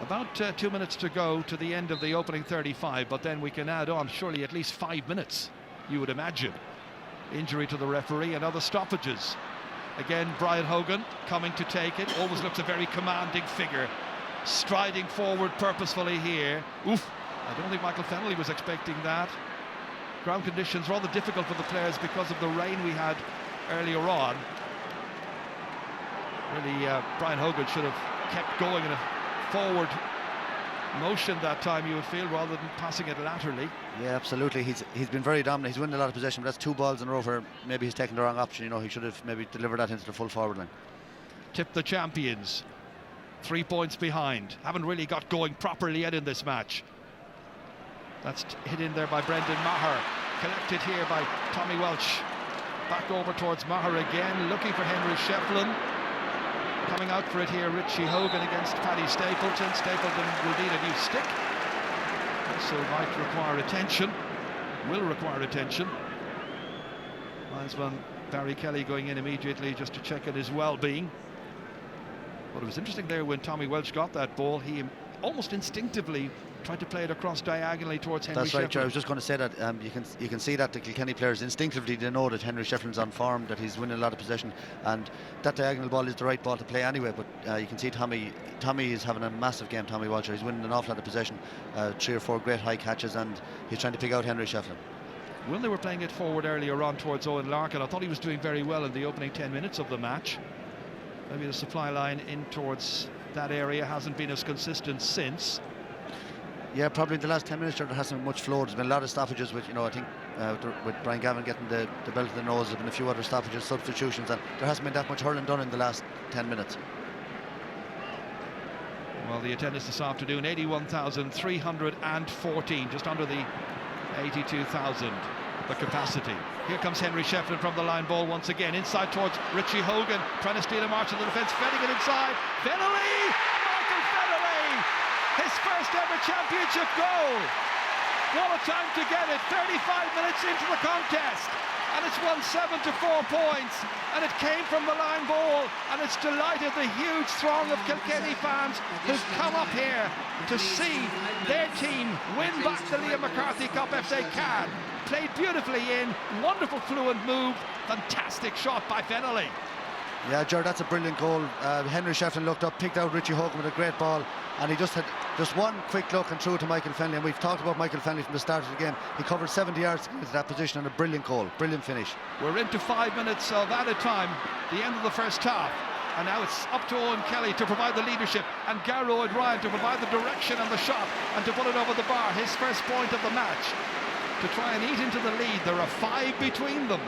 About 2 minutes to go to the end of the opening 35, but then we can add on surely at least 5 minutes, you would imagine. Injury to the referee and other stoppages. Again, Brian Hogan coming to take it. Always looks a very commanding figure, striding forward purposefully here. Oof, I don't think Michael Fennelly was expecting that. Ground conditions rather difficult for the players because of the rain we had earlier on. Really, Brian Hogan should have kept going in a forward motion that time, you would feel, rather than passing it laterally. Yeah, absolutely. He's been very dominant. He's winning a lot of possession, but that's 2 balls in a row where maybe he's taken the wrong option. You know, he should have maybe delivered that into the full forward line. Tip the champions, 3 points behind. Haven't really got going properly yet in this match. That's hit in there by Brendan Maher. Collected here by Tommy Welch. Back over towards Maher again, looking for Henry Shefflin. Coming out for it here, Richie Hogan against Paddy Stapleton. Stapleton will need a new stick. Also might require attention. Will require attention. Linesman Barry Kelly going in immediately just to check on his well-being. But it was interesting there when Tommy Welch got that ball, he almost instinctively tried to play it across diagonally towards Henry Shefflin. That's right, Joe. I was just going to say that you can see that the Kilkenny players instinctively, they know that Henry Shefflin's on form, that he's winning a lot of possession, and that diagonal ball is the right ball to play anyway. But you can see Tommy is having a massive game. Tommy Walsh, he's winning an awful lot of possession, 3 or 4 great high catches, and he's trying to pick out Henry Shefflin. When they were playing it forward earlier on towards Owen Larkin, I thought he was doing very well in the opening 10 minutes of the match. Maybe the supply line in towards that area hasn't been as consistent since. Yeah, probably in the last 10 minutes there hasn't been much flow. There's been a lot of stoppages with, I think with Brian Gavin getting the belt of the nose, there's been a few other stoppages, substitutions, and there hasn't been that much hurling done in the last 10 minutes. Well, the attendance this afternoon, 81,314, just under the 82,000, the capacity. Here comes Henry Shefflin from the line ball once again, inside towards Richie Hogan, trying to steal a march of the defence, feeding it inside. Fennelly! Michael Fennelly! His first ever championship goal! What a time to get it, 35 minutes into the contest, and it's won 7 to 4 points, and it came from the line ball, and it's delighted the huge throng of Kilkenny fans who've come up here to see their team win back the Liam McCarthy Cup if they can. Played beautifully in, wonderful fluent move, fantastic shot by Fennelly. Yeah, Jared, that's a brilliant goal. Henry Shefflin looked up, picked out Richie Hogan with a great ball, and he just had just one quick look and threw to Michael Fennelly. And we've talked about Michael Fennelly from the start of the game. He covered 70 yards into that position, and a brilliant goal, brilliant finish. We're into 5 minutes of added time, the end of the first half, and now it's up to Owen Kelly to provide the leadership, and Garroyd Ryan to provide the direction and the shot, and to put it over the bar, his first point of the match, to try and eat into the lead. There are 5 between them,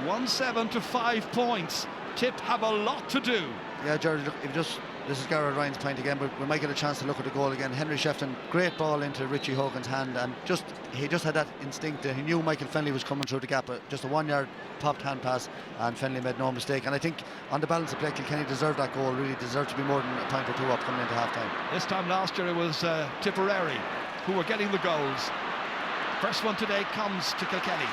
1-7 to 5 points. Tip have a lot to do. Yeah, George, look, if you just this is Garrett Ryan's point again, but we might get a chance to look at the goal again. Henry Shefton, great ball into Richie Hogan's hand, and he just had that instinct that he knew Michael Fennelly was coming through the gap. Just a 1 yard popped hand pass, and Fennelly made no mistake. And I think on the balance of play, Kilkenny deserved that goal, really deserved to be more than a point or two up coming into half time. This time last year it was Tipperary who were getting the goals. First one today comes to Kilkenny.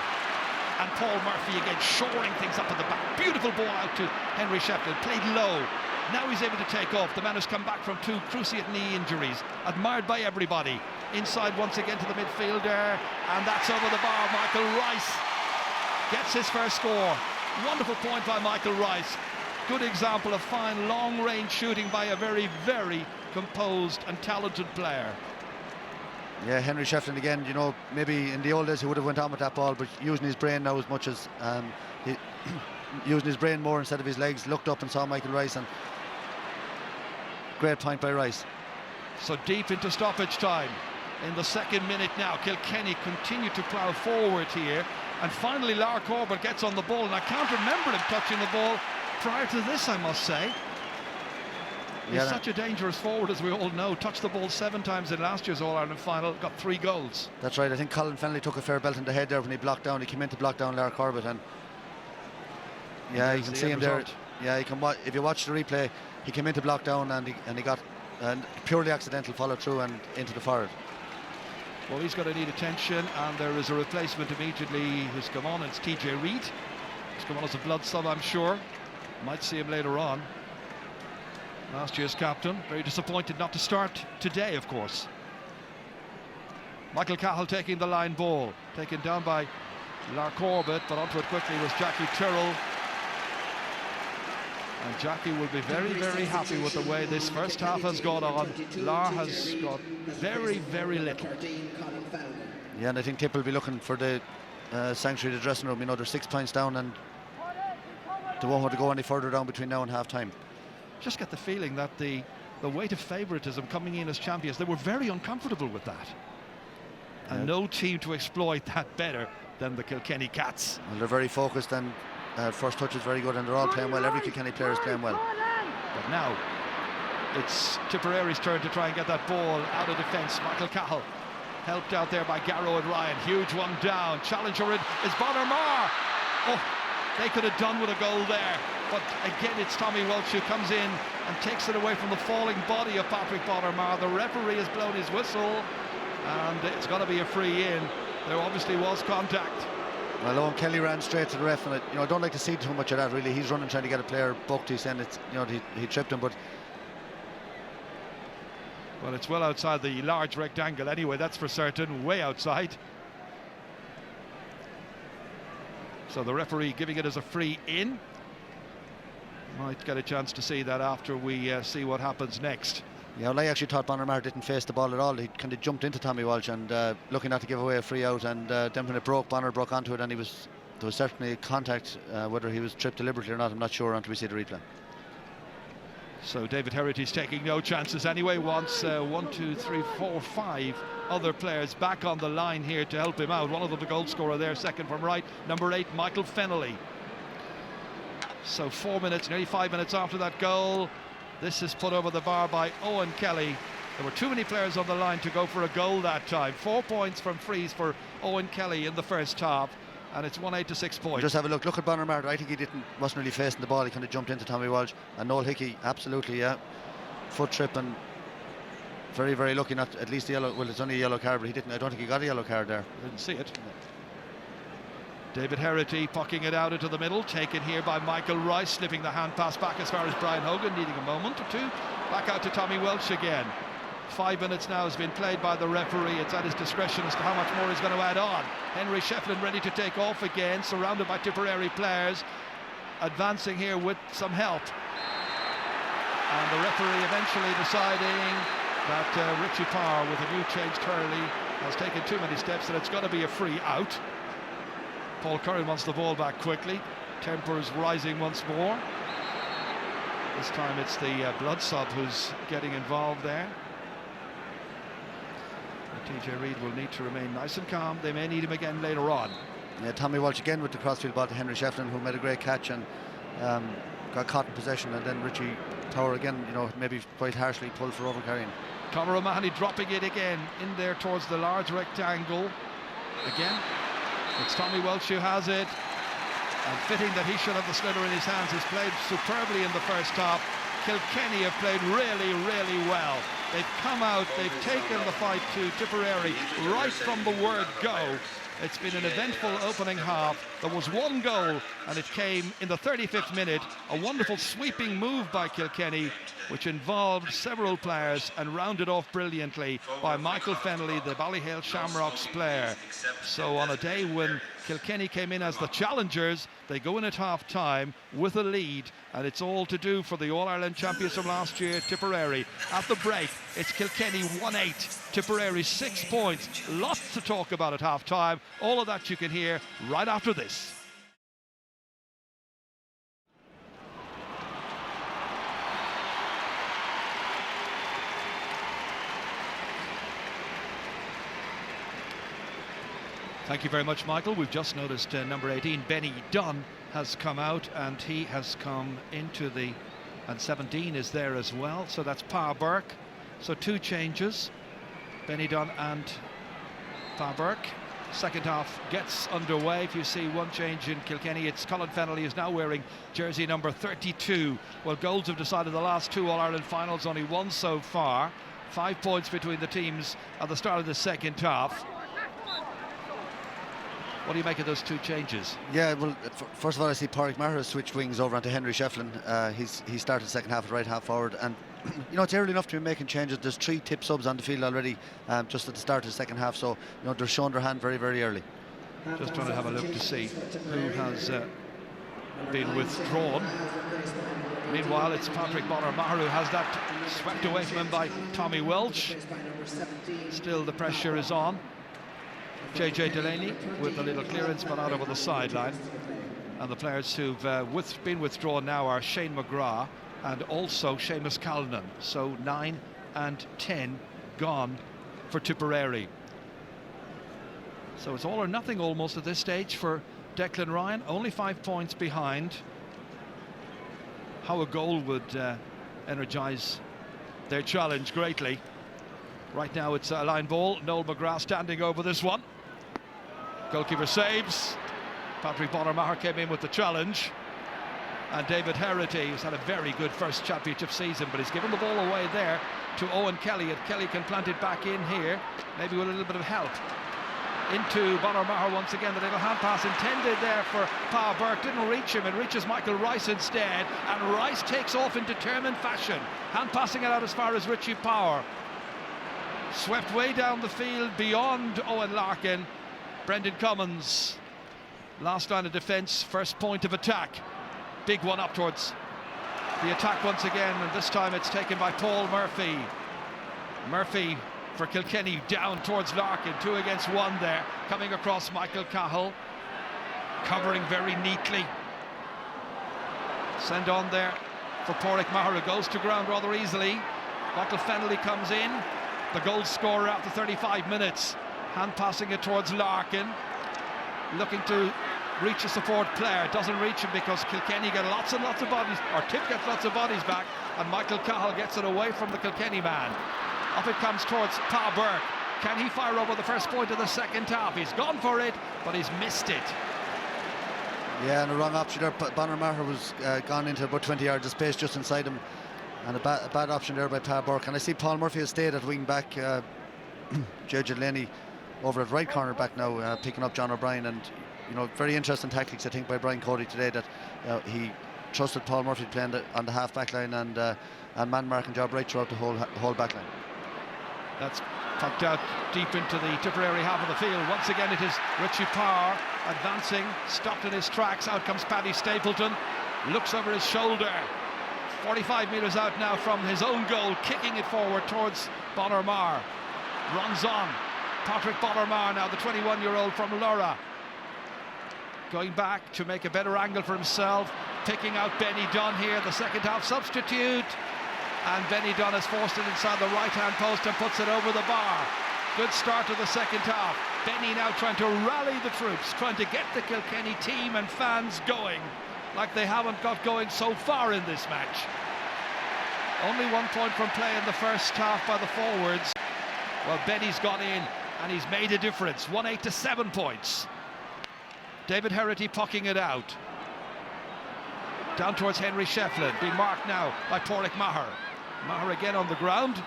And Paul Murphy again shoring things up at the back. Beautiful ball out to Henry Shefton, played low. Now he's able to take off. The man has come back from 2 cruciate knee injuries, admired by everybody. Inside once again to the midfielder, and that's over the bar. Michael Rice gets his first score. Wonderful point by Michael Rice. Good example of fine long-range shooting by a very, very composed and talented player. Yeah, Henry Shefton again, you know, maybe in the old days he would have went on with that ball, but using his brain now as much as using his brain more instead of his legs, looked up and saw Michael Rice, and great point by Rice. So deep into stoppage time in the second minute now. Kilkenny continue to plough forward here, and finally Lar Corbett gets on the ball, and I can't remember him touching the ball prior to this, I must say. He's such a dangerous forward, as we all know. Touched the ball 7 times in last year's All-Ireland final, got 3 goals. That's right. I think Colin Fennelly took a fair belt in the head there when he blocked down. He came in to block down Lar Corbett, and yeah, you can see him there. Yeah, you can if you watch the replay, he came in to block down, and he got purely accidental follow through and into the forward. Well, he's going to need attention, and there is a replacement immediately who's come on. It's TJ Reid. He's come on as a blood sub, I'm sure. Might see him later on. Last year's captain, very disappointed not to start today, of course. Michael Cahill taking the line ball, taken down by Lar Corbett, but onto it quickly was Jackie Tyrrell. And Jackie will be very, very happy with the way this first half has gone on. Lar has got very, very little. Yeah, and I think Tip will be looking for the sanctuary, the dressing room. You know, they're 6 points down, and they won't want to go any further down between now and half time. Just get the feeling that the weight of favouritism coming in as champions, they were very uncomfortable with that. And no team to exploit that better than the Kilkenny Cats. Well, they're very focused, and first touch is very good, and they're all playing well. Every Kilkenny player is playing well. But now it's Tipperary's turn to try and get that ball out of defence. Michael Cahill helped out there by Garrow and Ryan. Huge one down. Challenger is Bonner Marr. Oh, they could have done with a goal there. But again, it's Tommy Welch who comes in and takes it away from the falling body of Patrick Bonner Marr. The referee has blown his whistle, and it's going to be a free in. There obviously was contact. Well, Owen Kelly ran straight to the ref, and I don't like to see too much of that, really. He's running trying to get a player booked. He's saying it's, he tripped him, but well, it's well outside the large rectangle anyway, that's for certain, way outside. So the referee giving it as a free in. Might get a chance to see that after we see what happens next. Yeah, well, I actually thought Bonner Marr didn't face the ball at all. He kind of jumped into Tommy Walsh and looking not to give away a free out, and then when it broke, Bonner broke onto it, and there was certainly contact. Whether he was tripped deliberately or not, I'm not sure until we see the replay. So David Herity's taking no chances anyway. Wants 1, 2, 3, 4, 5 other players back on the line here to help him out. One of them the goal scorer there, second from right, number 8, Michael Fennelly. So 4 minutes, nearly 5 minutes after that goal, this is put over the bar by Owen Kelly. There were too many players on the line to go for a goal that time. 4 points from frees for Owen Kelly in the first half, and it's 1-8 to 6 points. Just have a look at Bonner Marr. I think he wasn't really facing the ball. He kind of jumped into Tommy Walsh, and Noel Hickey, absolutely, yeah, foot trip, and very, very lucky not at least the yellow. Well, it's only a yellow card, but I don't think he got a yellow card there. Didn't see it. David Herity pucking it out into the middle, taken here by Michael Rice, slipping the hand pass back as far as Brian Hogan, needing a moment or two. Back out to Tommy Welch again. 5 minutes now has been played by the referee. It's at his discretion as to how much more he's going to add on. Henry Shefflin ready to take off again, surrounded by Tipperary players, advancing here with some help. And the referee eventually deciding that Richie Parr, with a new changed Hurley, has taken too many steps, and it's going to be a free out. Paul Curran wants the ball back quickly. Tempers rising once more. This time it's the blood sub who's getting involved there. TJ Reid will need to remain nice and calm. They may need him again later on. Yeah, Tommy Walsh again with the crossfield ball to Henry Shefflin, who made a great catch, and got caught in possession, and then Richie Tower again, you know, maybe quite harshly pulled for overcarrying. Conor O'Mahony dropping it again in there towards the large rectangle. Again, it's Tommy Welch who has it, and fitting that he should have the sliotar in his hands. He's played superbly in the first half. Kilkenny have played really, really well. They've come out, they've taken the fight to Tipperary right from the word go. It's been an eventful opening half. There was one goal, and it came in the 35th minute. A wonderful sweeping move by Kilkenny, which involved several players and rounded off brilliantly by Michael Fennelly, the Ballyhale Shamrocks player. So on a day when Kilkenny came in as the challengers, they go in at half-time with a lead, and it's all to do for the All-Ireland champions from last year, Tipperary. At the break, it's Kilkenny 1-8, Tipperary 6 points. Lots to talk about at half-time. All of that you can hear right after this. Thank you very much, Michael. We've just noticed number 18, Benny Dunn, has come out, and he has come into the... and 17 is there as well, so that's Pa Burke. So 2 changes, Benny Dunn and Pa Burke. Second half gets underway. If you see one change in Kilkenny, it's Colin Fennelly is now wearing jersey number 32. Well, goals have decided the last 2 All-Ireland finals, only 1 so far. 5 points between the teams at the start of the second half. What do you make of those 2 changes? Yeah, well, first of all, I see Pádraig Maher has switched wings over onto Henry Shefflin. He started second half at right half forward, and you know, it's early enough to be making changes. There's 3 tip subs on the field already, just at the start of the second half, so you know, they're showing their hand very, very early. Just trying to have a look to see who has been withdrawn. Meanwhile, it's Patrick Bonner-Maher who has that swept away from him by Tommy Welch. Still the pressure is on. JJ Delaney with a little clearance, but out over the sideline. And the players who've been withdrawn now are Shane McGrath and also Seamus Callinan. So 9 and 10 gone for Tipperary. So it's all or nothing almost at this stage for Declan Ryan. Only 5 points behind. How a goal would energise their challenge greatly. Right now it's a line ball. Noel McGrath standing over this one. Goalkeeper saves. Patrick Bonner-Maher came in with the challenge. And David Herity, who's had a very good first championship season, but he's given the ball away there to Owen Kelly, and Kelly can plant it back in here, maybe with a little bit of help. Into Bonner-Maher once again, the little hand pass intended there for Pa Burke, didn't reach him, it reaches Michael Rice instead, and Rice takes off in determined fashion, hand passing it out as far as Richie Power. Swept way down the field beyond Owen Larkin. Brendan Cummins, last line of defence, first point of attack. Big one up towards the attack once again, and this time it's taken by Paul Murphy. Murphy for Kilkenny down towards Larkin, 2 against 1 there, coming across Michael Cahill, covering very neatly. Send on there for Pádraig Maher, who goes to ground rather easily. Michael Fennelly comes in, the goal scorer after 35 minutes. Hand passing it towards Larkin, looking to reach a support player, doesn't reach him because Kilkenny get lots and lots of bodies, or Tip gets lots of bodies back, and Michael Cahill gets it away from the Kilkenny man. Up it comes towards Pa Burke. Can he fire over the first point of the second half? He's gone for it, but he's missed it. Yeah, and a wrong option there. Bonner-Maher was gone into about 20 yards of space just inside him, and a bad option there by Pa Burke. And I see Paul Murphy has stayed at wing back. JJ Delaney over at right corner back now, picking up John O'Brien, and you know, very interesting tactics I think by Brian Cody today, that he trusted Paul Murphy playing on the half back line and man marking job right throughout the whole back line. That's tucked out deep into the Tipperary half of the field. Once again it is Richie Power advancing, stopped in his tracks. Out comes Paddy Stapleton, looks over his shoulder, 45 metres out now from his own goal, kicking it forward towards Bonner-Maher. Runs on Patrick Bonner-Maher now, the 21-year-old from Lura, going back to make a better angle for himself, picking out Benny Dunn here, the second half substitute, and Benny Dunn has forced it inside the right-hand post and puts it over the bar. Good start to the second half. Benny now trying to rally the troops, trying to get the Kilkenny team and fans going. like they haven't got going so far in this match. Only 1 point from play in the first half by the forwards. Well, Benny's got in and he's made a difference. 1-8 to 7 points. David Herity pucking it out. Down towards Henry Shefflin, being marked now by Pádraig Maher. Maher again on the ground.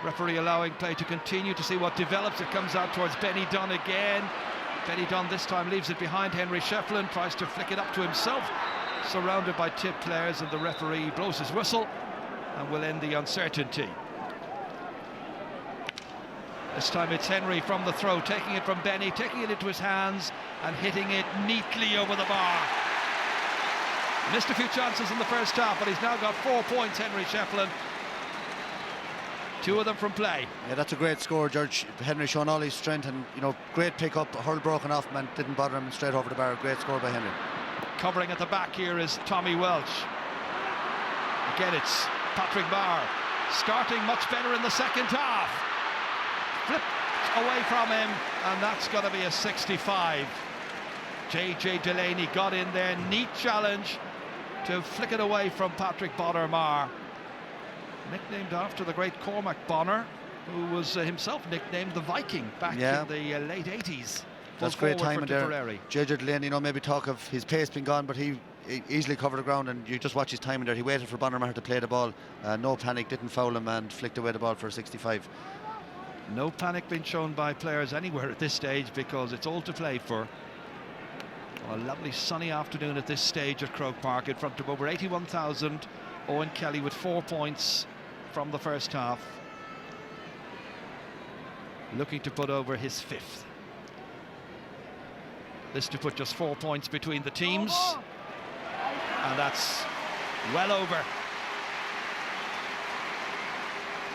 Referee allowing play to continue to see what develops. It comes out towards Benny Dunn again. Benny Dunn this time leaves it behind Henry Shefflin, tries to flick it up to himself. Surrounded by Tip players, and the referee blows his whistle and will end the uncertainty. This time it's Henry from the throw, taking it from Benny, taking it into his hands and hitting it neatly over the bar. Missed a few chances in the first half, but he's now got 4 points, Henry Shefflin. 2 of them from play. Yeah, that's a great score, George. Henry showing all his strength, and great pick up, hurl broken off him and didn't bother him, straight over the bar. Great score by Henry. Covering at the back here is Tommy Welch. Again, it's Pádraig Maher, starting much better in the second half. Flipped away from him, and that's got to be a 65. JJ Delaney got in there, neat challenge to flick it away from Patrick Bonner Maher, nicknamed after the great Cormac Bonner, who was himself nicknamed the Viking back in the late 80s. That's great timing there. JJ Delaney, maybe talk of his pace being gone, but he easily covered the ground, and you just watch his timing there. He waited for Bonner Maher to play the ball, no panic, didn't foul him, and flicked away the ball for a 65. No panic being shown by players anywhere at this stage, because it's all to play for. Well, a lovely sunny afternoon at this stage at Croke Park in front of over 81,000. Owen Kelly with 4 points from the first half, looking to put over his 5th. This to put just 4 points between the teams, and that's well over.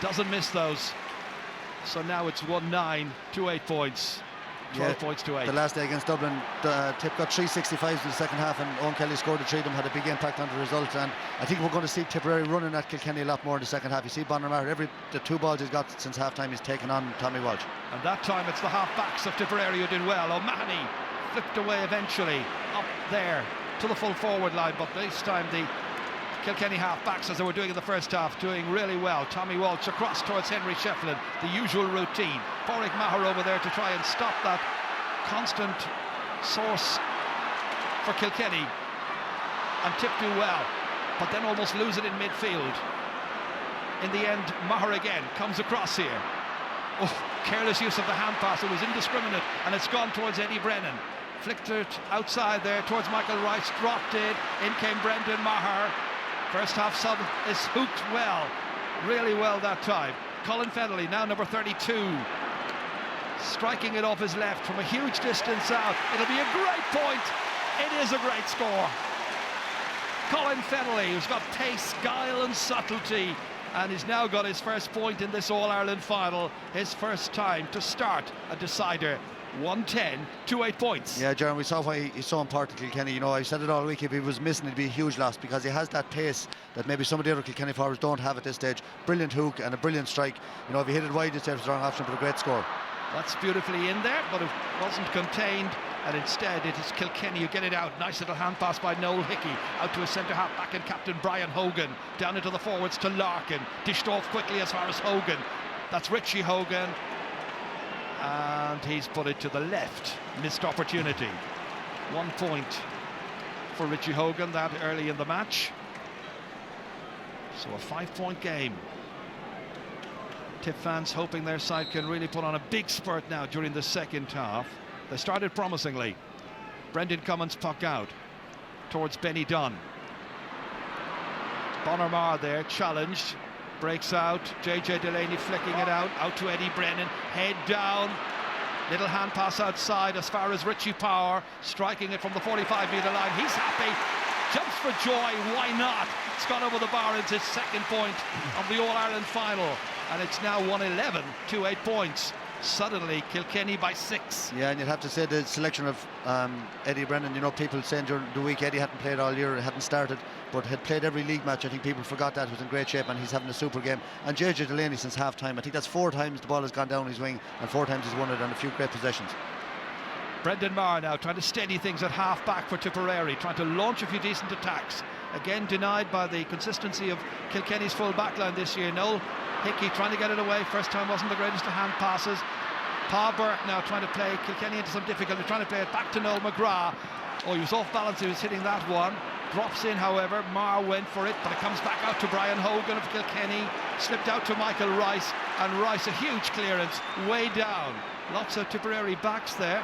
Doesn't miss those. So now it's 1-9 to 8 points. 12 points to 8. The last day against Dublin, Tip got 3 65s in the second half, and Owen Kelly scored the 3 of them, had a big impact on the result. And I think we're going to see Tipperary running at Kilkenny a lot more in the second half. You see Bonner Maher, the 2 balls he's got since half time, he's taken on Tommy Walsh. And that time it's the half backs of Tipperary who did well. O'Mahony flipped away eventually up there to the full forward line, but this time the Kilkenny half-backs, as they were doing in the first half, doing really well. Tommy Walsh across towards Henry Shefflin, the usual routine. Pádraig Maher over there to try and stop that constant source for Kilkenny, and Tip do well, but then almost lose it in midfield. In the end, Maher again comes across here. Oh, careless use of the hand pass. It was indiscriminate, and it's gone towards Eddie Brennan. Flicked it outside there towards Michael Rice, dropped it. In came Brendan Maher. First half sub is hooked well, really well that time. Colin Fennelly, now number 32, striking it off his left from a huge distance out. It'll be a great point. It is a great score. Colin Fennelly, who's got pace, guile and subtlety, and he's now got his first point in this All-Ireland final, his first time to start a decider. 110 to 8 points. Yeah, Jaron, we saw why he's so important to Kilkenny. I said it all week, if he was missing it'd be a huge loss, because he has that pace that maybe some of the other Kilkenny forwards don't have at this stage. Brilliant hook and a brilliant strike. If he hit it wide, it's the wrong option, but a great score. That's beautifully in there, but it wasn't contained, and instead it is Kilkenny who get it out. Nice little hand pass by Noel Hickey out to his centre half back and captain Brian Hogan, down into the forwards to Larkin, dished off quickly as far as Hogan. That's Richie Hogan, and he's put it to the left. Missed opportunity. 1 point for Richie Hogan that early in the match. So a 5-point game. Tip fans hoping their side can really put on a big spurt now during the second half. They started promisingly. Brendan Cummins puck out towards Benny Dunn. Bonner Maher there, challenged. Breaks out, JJ Delaney flicking it out to Eddie Brennan, head down, little hand pass outside as far as Richie Power, striking it from the 45-metre line. He's happy, jumps for joy, why not? It's gone over the bar, it's his second point of the All-Ireland final, and it's now 111 to 8 points. Suddenly Kilkenny by 6. Yeah, and you'd have to say the selection of Eddie Brennan, people saying during the week Eddie hadn't played all year, hadn't started, but had played every league match. I think people forgot that. He was in great shape, and he's having a super game. And JJ Delaney since half time, I think that's 4 times the ball has gone down his wing, and 4 times he's won it, and a few great possessions. Brendan Maher now trying to steady things at half-back for Tipperary, trying to launch a few decent attacks. Again denied by the consistency of Kilkenny's full backline this year. Noel Hickey trying to get it away. First time wasn't the greatest of hand passes. Pa Burke now trying to play Kilkenny into some difficulty, trying to play it back to Noel McGrath. Oh, he was off balance, he was hitting that one. Drops in, however, Maher went for it, but it comes back out to Brian Hogan of Kilkenny. Slipped out to Michael Rice, and Rice, a huge clearance, way down. Lots of Tipperary backs there.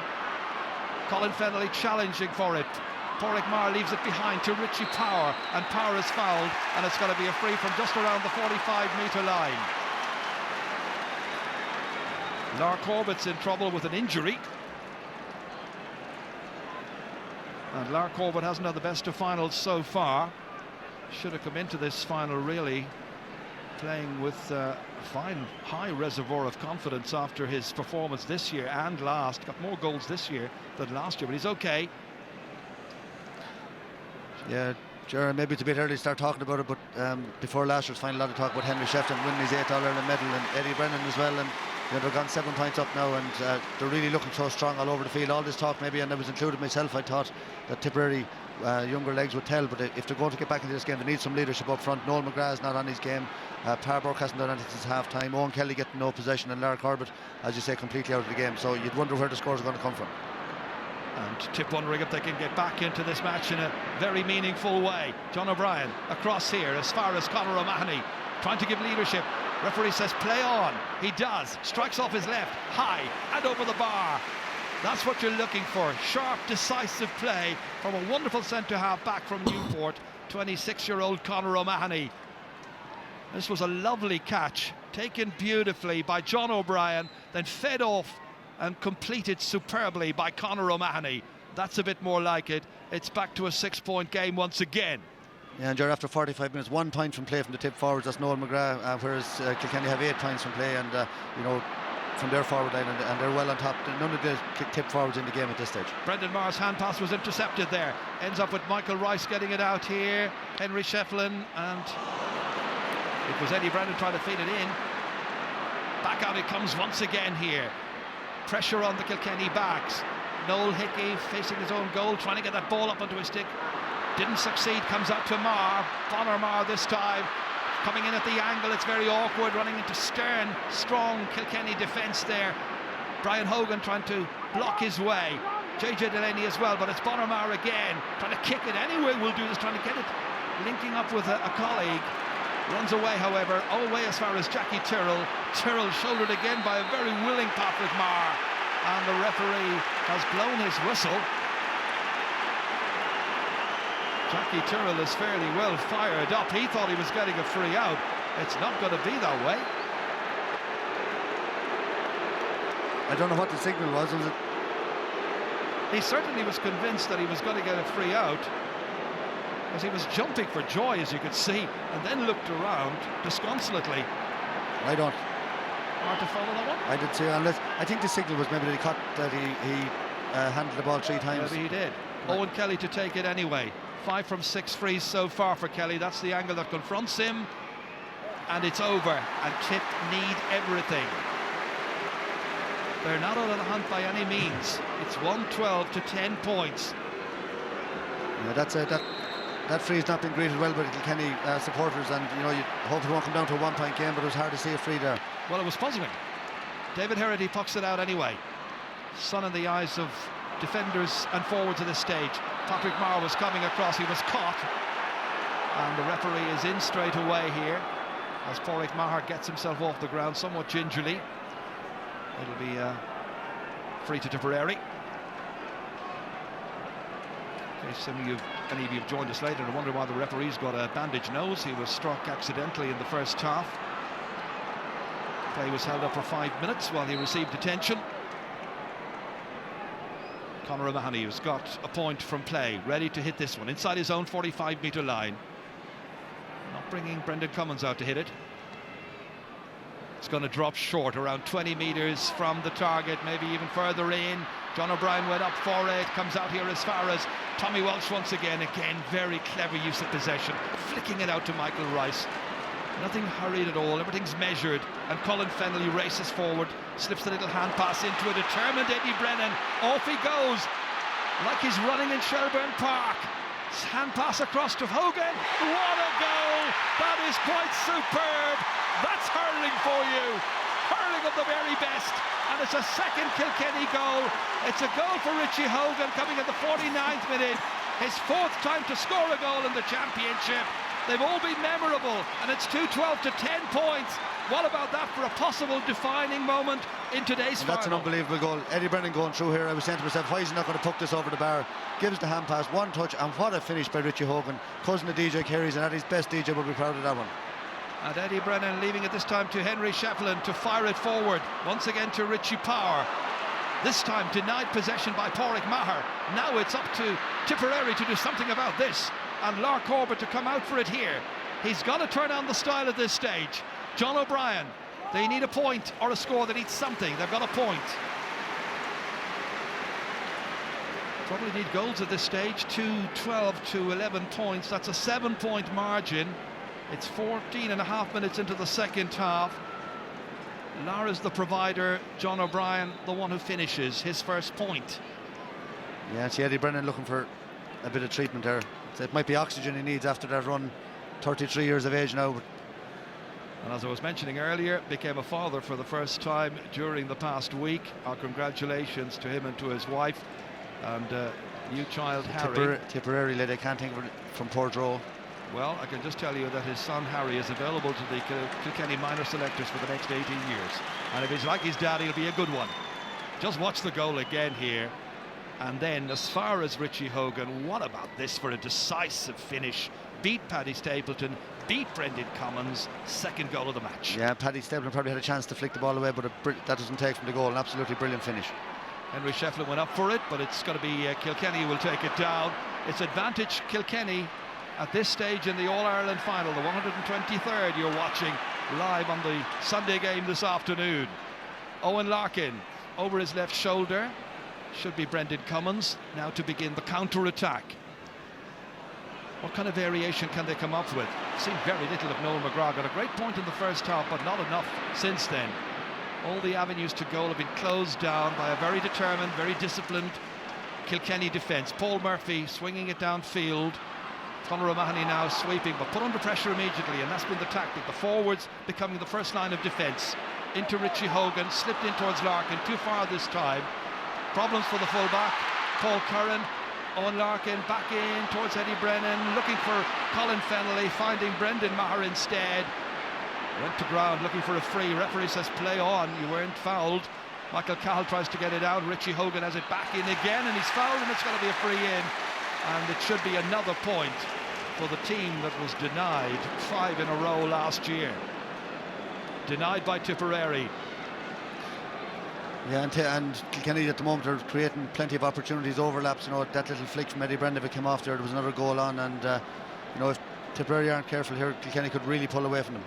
Colin Fennelly challenging for it. Porrick Maher leaves it behind to Richie Power, and Power is fouled, and it's going to be a free from just around the 45-metre line. Lar Corbett's in trouble with an injury. And Lar Corbett hasn't had the best of finals so far. Should have come into this final really playing with a fine high reservoir of confidence after his performance this year and last. Got more goals this year than last year, but he's okay. Yeah, Gerard, maybe it's a bit early to start talking about it, but before last year's final, a lot of talk about Henry Shefton winning his 8th All-Ireland medal, and Eddie Brennan as well, and they've gone 7 points up now, and they're really looking so strong all over the field. All this talk maybe, and I was included myself, I thought that Tipperary younger legs would tell, but if they're going to get back into this game, they need some leadership up front. Noel McGrath is not on his game. Pa Burke hasn't done anything since half-time. Owen Kelly getting no possession, and Lar Corbett, as you say, completely out of the game. So you'd wonder where the scores are going to come from. And Tip wondering if they can get back into this match in a very meaningful way. John O'Brien across here as far as Conor O'Mahony, trying to give leadership. Referee says play on. He does. Strikes off his left, high and over the bar. That's what you're looking for. Sharp, decisive play from a wonderful centre-half back from Newport, 26-year-old Conor O'Mahony. This was a lovely catch, taken beautifully by John O'Brien, then fed off and completed superbly by Conor O'Mahony. That's a bit more like it. It's back to a 6-point game once again. Yeah, and you're after 45 minutes, 1 point from play from the Tip forwards. That's Noel McGrath, whereas Kilkenny have 8 points from play, and you know, from their forward line, and they're well on top. None of the Tip forwards in the game at this stage. Brendan Maher's hand pass was intercepted there. Ends up with Michael Rice getting it out here. Henry Shefflin, and it was Eddie Brennan trying to feed it in. Back out it comes once again here. Pressure on the Kilkenny backs. Noel Hickey facing his own goal, trying to get that ball up onto his stick. Didn't succeed, comes out to Maher. Bonner Maher this time. Coming in at the angle, it's very awkward, running into stern, strong Kilkenny defence there. Brian Hogan trying to block his way. JJ Delaney as well, but it's Bonner Maher again, trying to kick it anyway. We'll do this, trying to get it, linking up with a colleague. Runs away, however, all the way as far as Jackie Tyrrell. Tyrrell shouldered again by a very willing Patrick Maher, and the referee has blown his whistle. Jackie Tyrrell is fairly well fired up. He thought he was getting a free out. It's not going to be that way. I don't know what the signal was it? He certainly was convinced that he was going to get a free out, as he was jumping for joy, as you could see, and then looked around disconsolately. I don't. Hard to follow that one? I did too, unless I think the signal was maybe that he caught that he handled the ball 3 times. Maybe he did. Right. Owen Kelly to take it anyway. 5 from 6 frees so far for Kelly. That's the angle that confronts him, and it's over. And Tip need everything. They're not on the hunt by any means. It's 1-12 to 10 points. Yeah, that's it. That free has not been greeted well by the Kilkenny supporters, and you know, you hope it won't come down to a 1-point game, but it was hard to see a free there. Well, it was puzzling. David Herity pucks it out anyway. Sun in the eyes of defenders and forwards at this stage. Patrick Maher was coming across, he was caught, and the referee is in straight away here as Porrick Maher gets himself off the ground somewhat gingerly. It'll be free to Tipperary. In case any of you have joined us later and wonder why the referee's got a bandaged nose, he was struck accidentally in the first half. Play was held up for 5 minutes while he received attention. Conor O'Mahony, who's got a point from play, ready to hit this one inside his own 45-metre line. Not bringing Brendan Cummins out to hit it. It's going to drop short, around 20 metres from the target, maybe even further in. John O'Brien went up for it, comes out here as far as Tommy Walsh once again. Again, very clever use of possession, flicking it out to Michael Rice. Nothing hurried at all, everything's measured, and Colin Fennelly races forward, slips a little hand pass into a determined Eddie Brennan. Off he goes, like he's running in Shelbourne Park. Hand pass across to Hogan. What a goal! That is quite superb. That's hurling for you. Hurling of the very best. And it's a second Kilkenny goal. It's a goal for Richie Hogan coming at the 49th minute. His 4th time to score a goal in the championship. They've all been memorable, and it's 2-12 to 10 points. What about that for a possible defining moment in today's final? That's an unbelievable goal. Eddie Brennan going through here. I was saying to myself, why is he not going to puck this over the bar? Gives the hand pass, one touch, and what a finish by Richie Hogan. Cousin of DJ Carey's, and at his best, DJ will be proud of that one. And Eddie Brennan leaving it this time to Henry Shefflin to fire it forward. Once again to Richie Power. This time denied possession by Pádraig Maher. Now it's up to Tipperary to do something about this. And Lark Corbett to come out for it here. He's got to turn on the style at this stage. John O'Brien, they need a point or a score. They need something. They've got a point. Probably need goals at this stage. 2-12 to 11 points. That's a 7-point margin. It's 14.5 minutes into the second half. Lara's the provider, John O'Brien the one who finishes his first point. Yeah, it's Eddie Brennan looking for a bit of treatment there. So it might be oxygen he needs after that run. 33 years of age now. And as I was mentioning earlier, became a father for the first time during the past week. Our congratulations to him and to his wife and new child Harry. Tipperary lad, I can't think of it from Portroe. Well, I can just tell you that his son Harry is available to the Kilkenny minor selectors for the next 18 years. And if he's like his dad, he'll be a good one. Just watch the goal again here. And then, as far as Richie Hogan, what about this for a decisive finish? Beat Paddy Stapleton, beat Brendan Commons, second goal of the match. Yeah, Paddy Stapleton probably had a chance to flick the ball away, but that doesn't take from the goal. An absolutely brilliant finish. Henry Shefflin went up for it, but it's going to be Kilkenny who will take it down. It's advantage Kilkenny at this stage in the All-Ireland final, the 123rd you're watching live on the Sunday game this afternoon. Owen Larkin over his left shoulder. Should be Brendan Commons now to begin the counter-attack. What kind of variation can they come up with? Seen very little of Noel McGrath. Got a great point in the first half, but not enough since then. All the avenues to goal have been closed down by a very determined, very disciplined Kilkenny defence. Paul Murphy swinging it downfield. Conor O'Mahony now sweeping, but put under pressure immediately, and that's been the tactic. The forwards becoming the first line of defence. Into Richie Hogan, slipped in towards Larkin, too far this time. Problems for the fullback, Paul Curran. Owen Larkin back in towards Eddie Brennan, looking for Colin Fennelly, finding Brendan Maher instead. Went to ground looking for a free. Referee says play on, you weren't fouled. Michael Cahill tries to get it out. Richie Hogan has it back in again, and he's fouled, and it's going to be a free in. And it should be another point for the team that was denied 5 in a row last year. Denied by Tipperary. Yeah, and Kilkenny at the moment are creating plenty of opportunities, overlaps. You know, that little flick from Eddie Brennan, if it came off there was another goal on, and you know, if Tipperary aren't careful here, Kilkenny could really pull away from them.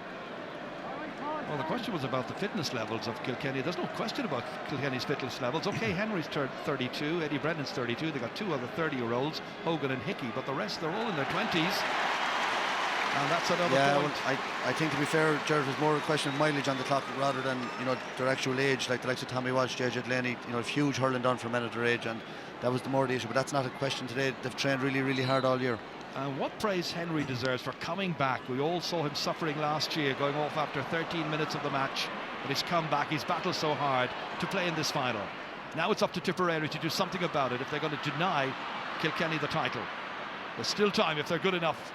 Well, the question was about the fitness levels of Kilkenny. There's no question about Kilkenny's fitness levels. Okay, Henry's 32, Eddie Brennan's 32. They got 2 other 30-year-olds, Hogan and Hickey, but the rest, they're all in their 20s. And that's another point. Well, I think, to be fair, Jared, was more a question of mileage on the clock rather than, you know, their actual age. Like the likes of Tommy Walsh, JJ Delaney, you know, huge hurling done for men at their age, and that was the more the issue. But that's not a question today. They've trained really, really hard all year. And what praise Henry deserves for coming back. We all saw him suffering last year, going off after 13 minutes of the match. But he's come back, he's battled so hard to play in this final. Now it's up to Tipperary to do something about it if they're going to deny Kilkenny the title. There's still time if they're good enough.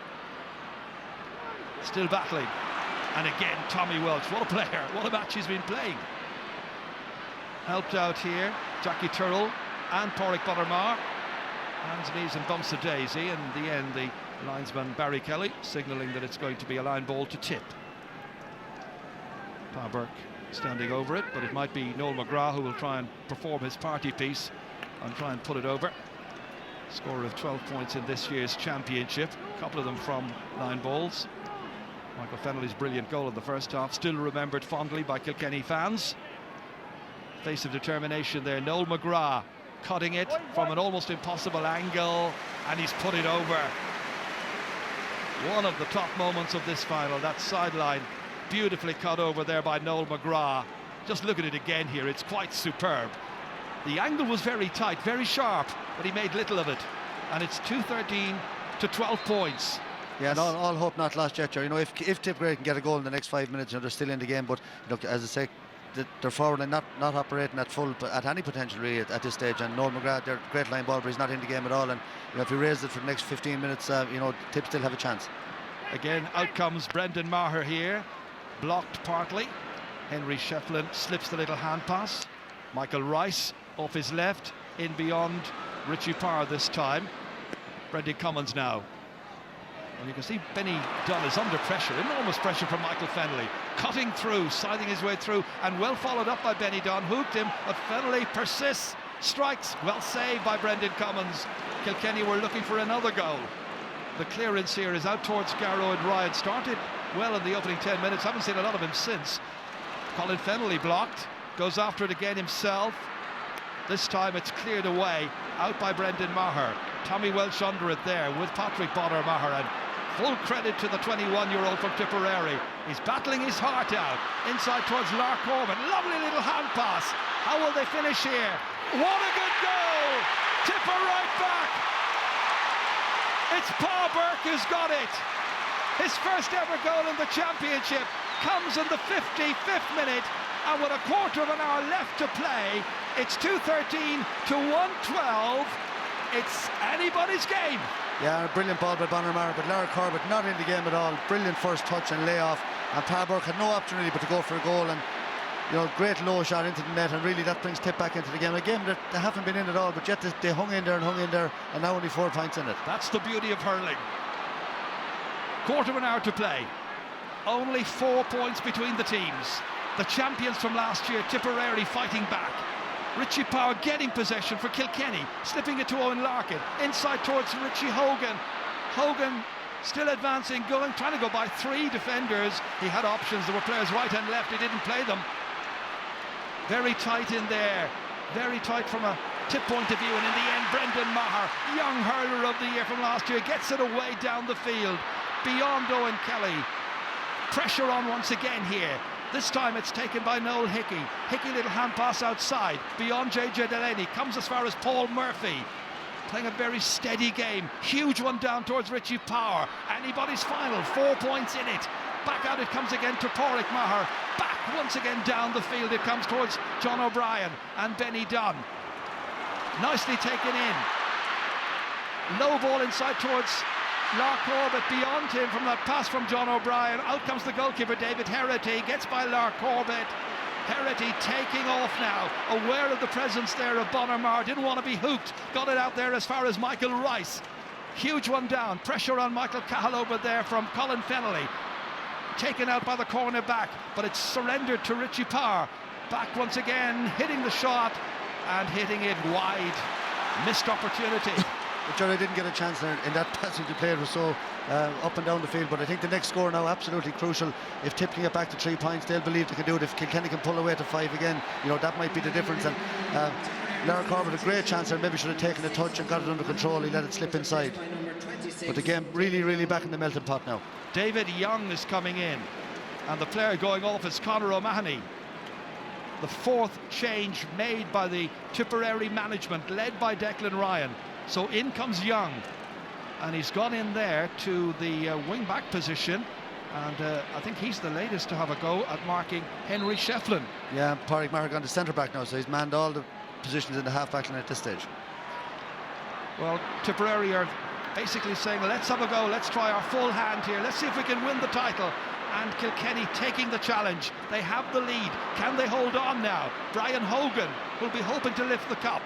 Still battling. And again, Tommy Welch, what a player, what a match he's been playing. Helped out here, Jackie Turrell and Pádraig Buttermar. Hands, knees and bumps a daisy. In the end, the linesman Barry Kelly signalling that it's going to be a line ball to Tip. Pa Burke standing over it, but it might be Noel McGrath who will try and perform his party piece and try and put it over. Scorer of 12 points in this year's championship, a couple of them from line balls. Michael Fennelly's brilliant goal in the first half, still remembered fondly by Kilkenny fans. Face of determination there, Noel McGrath cutting it from an almost impossible angle, and he's put it over. One of the top moments of this final, that sideline beautifully cut over there by Noel McGrath. Just look at it again here, it's quite superb. The angle was very tight, very sharp, but he made little of it. And it's 2-13 to 12 points. Yeah, and all hope not lost yet. You know, if Tipperary can get a goal in the next 5 minutes, you know, they're still in the game. But look, as I say, they're forward and not operating at full, at any potential really at this stage. And Noel McGrath, they're a great line ball, but he's not in the game at all. And you know, if he raises it for the next 15 minutes, you know, Tip still have a chance. Again, out comes Brendan Maher here, blocked partly. Henry Shefflin slips the little hand pass. Michael Rice off his left, in beyond Richie Parr this time. Brendan Cummins now. And you can see Benny Dunn is under pressure, enormous pressure from Michael Fennelly, cutting through, sliding his way through, and well followed up by Benny Dunn, hooked him, but Fennelly persists, strikes, well saved by Brendan Cummins. Kilkenny were looking for another goal. The clearance here is out towards Garrow and Ryan, started well in the opening 10 minutes, haven't seen a lot of him since. Colin Fennelly blocked, goes after it again himself. This time it's cleared away, out by Brendan Maher. Tommy Welsh under it there with Patrick Bonner Maher, and full credit to the 21-year-old from Tipperary. He's battling his heart out, inside towards Lark Corbett. Lovely little hand pass. How will they finish here? What a good goal! Tipper right back. It's Paul Burke who's got it. His first ever goal in the championship comes in the 55th minute, and with a quarter of an hour left to play, it's 2-13 to 1-12. It's anybody's game. Yeah, a brilliant ball by Bonner Maher, but Larry Corbett not in the game at all. Brilliant first touch and layoff, and Paul Burke had no option really but to go for a goal. And you know, great low shot into the net, and really that brings Tip back into the game. A game that they haven't been in at all, but yet they hung in there, and now only 4 points in it. That's the beauty of hurling. Quarter of an hour to play. Only 4 points between the teams. The champions from last year, Tipperary, fighting back. Richie Power getting possession for Kilkenny, slipping it to Owen Larkin, inside towards Richie Hogan. Hogan still advancing, trying to go by 3 defenders. He had options, there were players right and left, he didn't play them. Very tight in there, very tight from a Tip point of view, and in the end Brendan Maher, young hurler of the year from last year, gets it away down the field, beyond Owen Kelly. Pressure on once again here. This time it's taken by Noel Hickey. Hickey, little hand pass outside, beyond JJ Delaney, comes as far as Paul Murphy. Playing a very steady game. Huge one down towards Richie Power. Anybody's final, 4 points in it. Back out it comes again to Pádraig Maher. Back once again down the field it comes towards John O'Brien and Benny Dunn. Nicely taken in. Low ball inside towards Lark Corbett, beyond him from that pass from John O'Brien. Out comes the goalkeeper David Herity, gets by Lark Corbett. Herity taking off now, aware of the presence there of Bonner Maher, didn't want to be hooked, got it out there as far as Michael Rice. Huge one down, pressure on Michael Cahill over there from Colin Fennelly. Taken out by the corner back, but it's surrendered to Richie Parr. Back once again, hitting the shot and hitting it wide. Missed opportunity. But Jerry didn't get a chance there in that passage. The player was so up and down the field. But I think the next score now absolutely crucial. If Tip can get back to 3 points, they'll believe they can do it. If Kilkenny can pull away to 5 again, you know, that might be the difference. And Larry Corbett a great chance there. Maybe should have taken a touch and got it under control. He let it slip inside. But the game really back in the melting pot now. David Young is coming in, and the player going off is Conor O'Mahony. The 4th change made by the Tipperary management, led by Declan Ryan. So in comes Young, and he's gone in there to the wing-back position, and I think he's the latest to have a go at marking Henry Shefflin. Yeah, Pádraig Maher gone to centre-back now, so he's manned all the positions in the half-back line at this stage. Well, Tipperary are basically saying, let's have a go, let's try our full hand here, let's see if we can win the title. And Kilkenny taking the challenge. They have the lead. Can they hold on now? Brian Hogan will be hoping to lift the cup.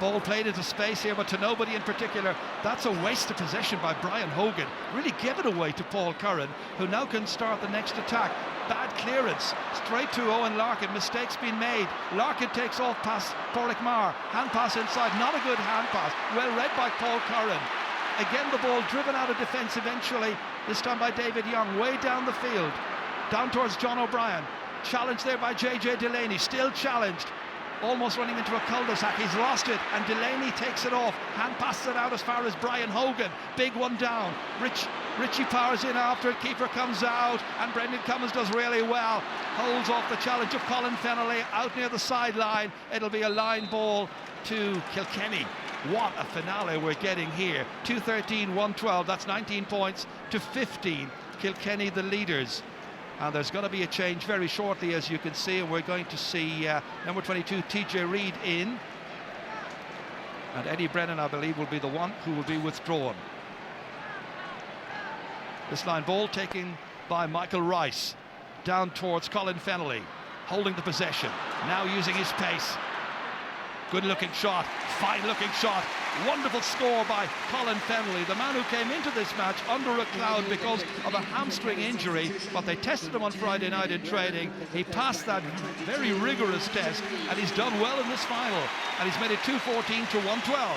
Ball played into space here, but to nobody in particular. That's a waste of possession by Brian Hogan. Really give it away to Paul Curran, who now can start the next attack. Bad clearance, straight to Owen Larkin. Mistakes been made. Larkin takes off past Pádraig Maher. Hand pass inside, not a good hand pass. Well read by Paul Curran. Again the ball driven out of defence eventually, this time by David Young, way down the field. Down towards John O'Brien. Challenged there by JJ Delaney, still challenged. almost running into a cul-de-sac. He's lost it, and Delaney takes it off. Hand passes it out as far as Brian Hogan. Big one down. Richie Powers in after it. Keeper comes out, and Brendan Cummins does really well. Holds off the challenge of Colin Fennelly out near the sideline. It'll be a line ball to Kilkenny. What a finale we're getting here. 2-13, 1-12. That's 19 points to 15. Kilkenny the leaders. And there's going to be a change very shortly, as you can see, and we're going to see number 22 TJ Reid in, and Eddie Brennan, I believe, will be the one who will be withdrawn. This line ball taken by Michael Rice down towards Colin Fennelly, holding the possession, now using his pace. Good looking shot, fine looking shot, wonderful score by Colin Fennelly, the man who came into this match under a cloud because of a hamstring injury, but they tested him on Friday night in training. He passed that very rigorous test, and he's done well in this final, and he's made it 2-14 to 1-12.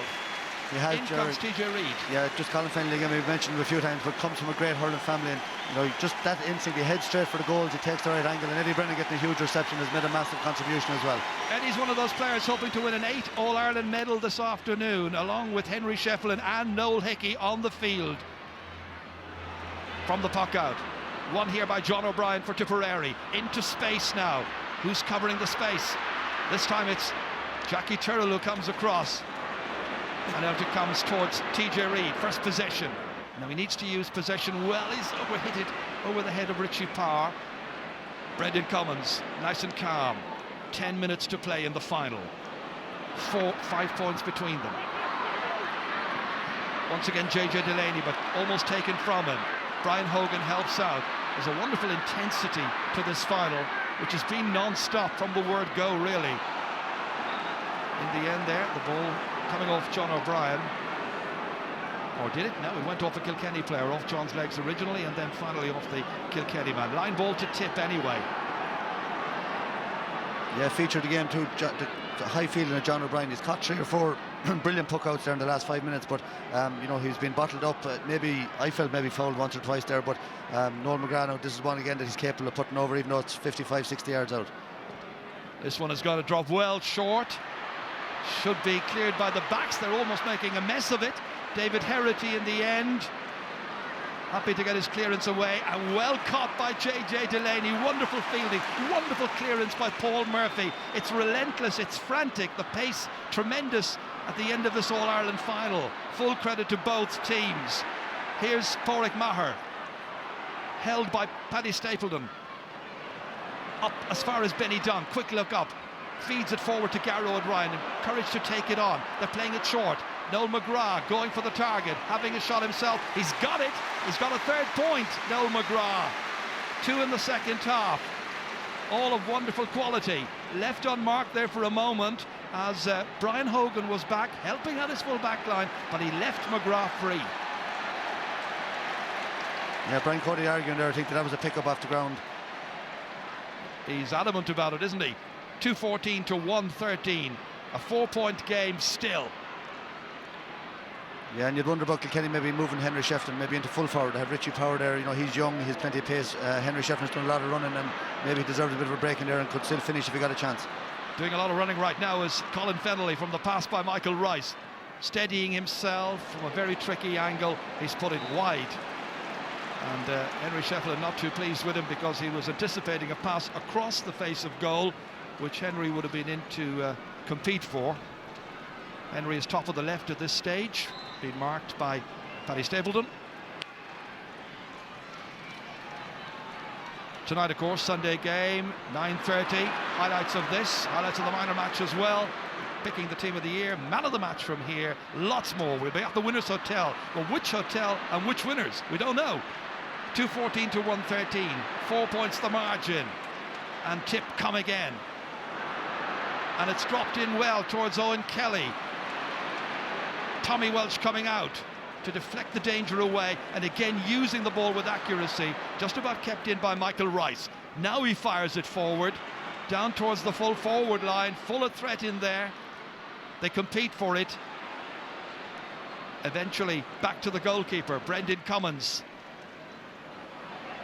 In comes TJ Reid. Yeah, just Colin Fennelly, again, we've mentioned him a few times, but comes from a great hurling family, and just that instinct, he heads straight for the goals, he takes the right angle, and Eddie Brennan getting a huge reception has made a massive contribution as well. Eddie's one of those players hoping to win an 8 All-Ireland medal this afternoon, along with Henry Shefflin and Noel Hickey on the field. From the puck out, one here by John O'Brien for Tipperary, into space now. Who's covering the space? This time it's Jackie Turrell who comes across. And out it comes towards TJ Reid, first possession. Now he needs to use possession well. He's overhit it over the head of Richie Power. Brendan Cummins, nice and calm. 10 minutes to play in the final. 5 points between them. Once again JJ Delaney, but almost taken from him. Brian Hogan helps out. There's a wonderful intensity to this final, which has been non-stop from the word go, really. In the end there, the ball coming off John O'Brien. Or did it? No, it went off a Kilkenny player, off John's legs originally, and then finally off the Kilkenny man. Line ball to Tip anyway. Yeah, featured again too, the high fielding of John O'Brien. He's caught 3 or 4 brilliant puckouts there in the last 5 minutes, but he's been bottled up. I felt maybe fouled once or twice there, but Noel McGrath, this is one again that he's capable of putting over, even though it's 55-60 yards out. This one has got to drop well short. Should be cleared by the backs. They're almost making a mess of it. David Herity in the end, happy to get his clearance away, and well caught by JJ Delaney. Wonderful fielding, wonderful clearance by Paul Murphy. It's relentless, it's frantic, the pace tremendous at the end of this All-Ireland final. Full credit to both teams. Here's Pádraig Maher, held by Paddy Stapleton. Up as far as Benny Dunn, quick look up. Feeds it forward to Garrow O'Brien, encouraged to take it on. They're playing it short. Noel McGrath going for the target, having a shot himself. He's got it. He's got a 3rd point, Noel McGrath. 2 in the second half. All of wonderful quality. Left unmarked there for a moment as Brian Hogan was back, helping out his full back line, but he left McGrath free. Yeah, Brian Cody arguing there, I think that was a pick-up off the ground. He's adamant about it, isn't he? 2-14 to 1-13. A 4-point game still. Yeah, and you'd wonder about Kilkenny maybe moving Henry Shefflin maybe into full forward. They have Richie Power there, he's young, he has plenty of pace. Henry Shefflin's done a lot of running, and maybe he deserves a bit of a break in there and could still finish if he got a chance. Doing a lot of running right now is Colin Fennelly from the pass by Michael Rice. Steadying himself from a very tricky angle. He's put it wide. And Henry Shefflin not too pleased with him because he was anticipating a pass across the face of goal, which Henry would have been in to compete for. Henry is top of the left at this stage, being marked by Paddy Stapleton. Tonight, of course, Sunday game, 9:30. Highlights of this, highlights of the minor match as well. Picking the team of the year, man of the match from here, lots more. We'll be at the Winners' Hotel. Well, which hotel and which winners? We don't know. 2-14 to 1-13. 4 points the margin. And Tip come again. And it's dropped in well towards Owen Kelly. Tommy Welch coming out to deflect the danger away, and again using the ball with accuracy, just about kept in by Michael Rice. Now he fires it forward, down towards the full forward line, full of threat in there. They compete for it. Eventually back to the goalkeeper, Brendan Cummins.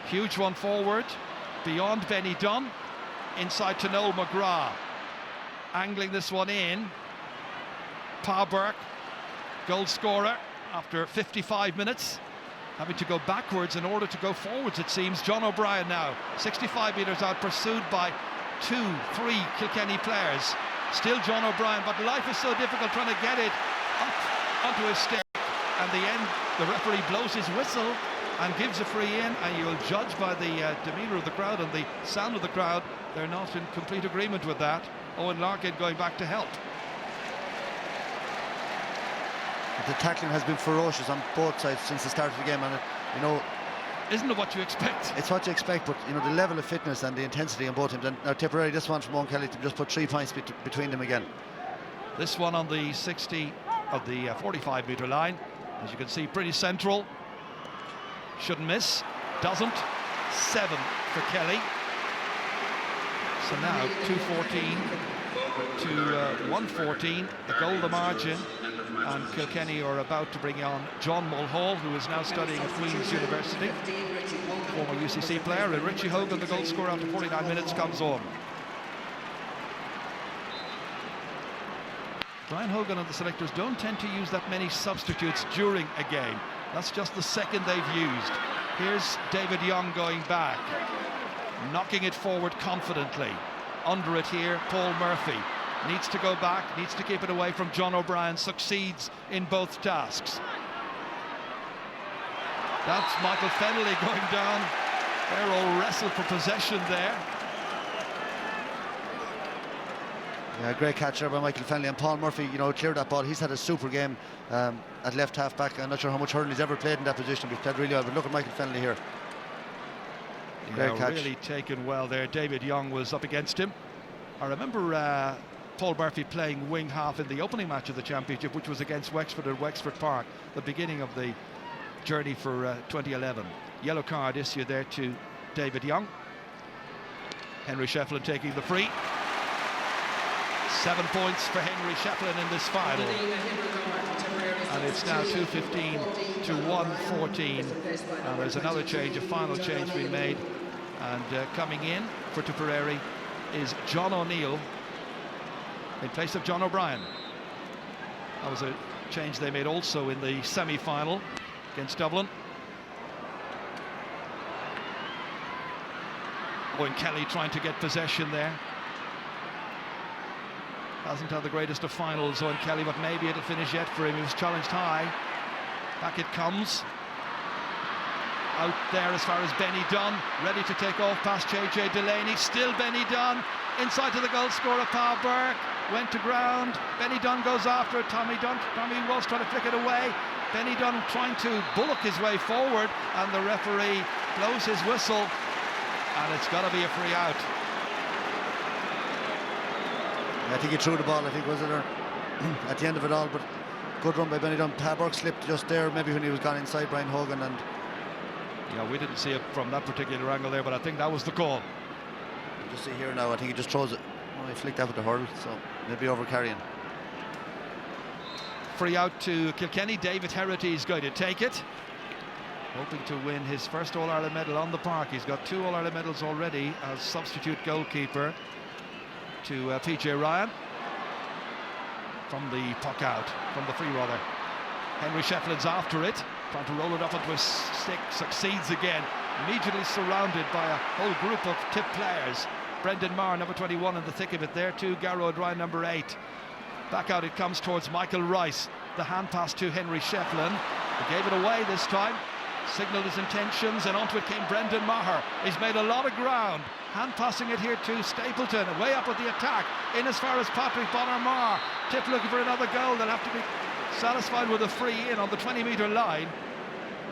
Huge one forward, beyond Benny Dunn, inside to Noel McGrath. angling this one in. Pa Burke, goal scorer after 55 minutes, having to go backwards in order to go forwards, it seems. John O'Brien now, 65 metres out, pursued by 2-3 Kilkenny players. Still John O'Brien, but life is so difficult trying to get it up onto his stake. And the referee blows his whistle and gives a free in, and you'll judge by the demeanour of the crowd and the sound of the crowd, they're not in complete agreement with that. Owen Larkin going back to help. The tackling has been ferocious on both sides since the start of the game, and isn't it what you expect? It's what you expect, but the level of fitness and the intensity on both teams. And now Tipperary, this one from Owen Kelly to just put 3 points between them again. This one on the 45-metre line, as you can see, pretty central. Shouldn't miss, doesn't. 7 for Kelly. So now 2-14 to 1-14, a goal the margin, and Kilkenny are about to bring on John Mulhall, who is now studying at Queen's University, former UCC player, and Richie Hogan, the goal scorer after 49 minutes, comes on. Brian Hogan and the selectors don't tend to use that many substitutes during a game. That's just the second they've used. Here's David Young going back, knocking it forward confidently. Under it here, Paul Murphy needs to go back, needs to keep it away from John O'Brien, succeeds in both tasks. That's Michael Fennelly going down. They're all wrestled for possession there. Yeah, great catch there by Michael Fennelly, and Paul Murphy, cleared that ball. He's had a super game at left half back. I'm not sure how much hurling he's ever played in that position, but he's played really well. But look at Michael Fennelly here. Great catch. Really taken well there. David Young was up against him. I remember Paul Murphy playing wing half in the opening match of the championship, which was against Wexford at Wexford Park, the beginning of the journey for 2011. Yellow card issued there to David Young. Henry Shefflin taking the free. 7 points for Henry Shefflin in this final. And it's now 2-15 to 1-14. And there's another change, a final change being made. And coming in for Tipperary is John O'Neill in place of John O'Brien. That was a change they made also in the semi-final against Dublin. Owen Kelly trying to get possession there. Hasn't had the greatest of finals, Owen Kelly, but maybe it'll finish yet for him. He was challenged high. Back it comes. Out there as far as Benny Dunn, ready to take off past JJ Delaney. Still Benny Dunn, inside to the goal scorer, Pa Burke. Went to ground. Benny Dunn goes after it. Tommy Walsh trying to flick it away. Benny Dunn trying to bullock his way forward, and the referee blows his whistle, and it's got to be a free out. I think he threw the ball, I think, was it, at the end of it all, but good run by Benny Dunn. Pa Burke slipped just there, maybe when he was gone inside Brian Hogan, and yeah, we didn't see it from that particular angle there, but I think that was the call. You just see here now, I think he just throws it. Oh, he flicked that with the hurl, so maybe over carrying. Free out to Kilkenny. David Herity is going to take it, hoping to win his first All-Ireland medal on the park. He's got 2 All-Ireland medals already as substitute goalkeeper to PJ Ryan. From the puck out, from the free rather. Henry Shefflin's after it, trying to roll it up onto his stick, succeeds again. Immediately surrounded by a whole group of tip players. Brendan Marr, number 21, in the thick of it there too. Garrow O'Dwyer, number 8. Back out it comes towards Michael Rice. The hand pass to Henry Shefflin. He gave it away this time. Signalled his intentions, and onto it came Brendan Maher. He's made a lot of ground. Hand passing it here to Stapleton, way up with the attack, in as far as Patrick Bonner-Marr. Tip looking for another goal. They'll have to be satisfied with a free in on the 20-metre line,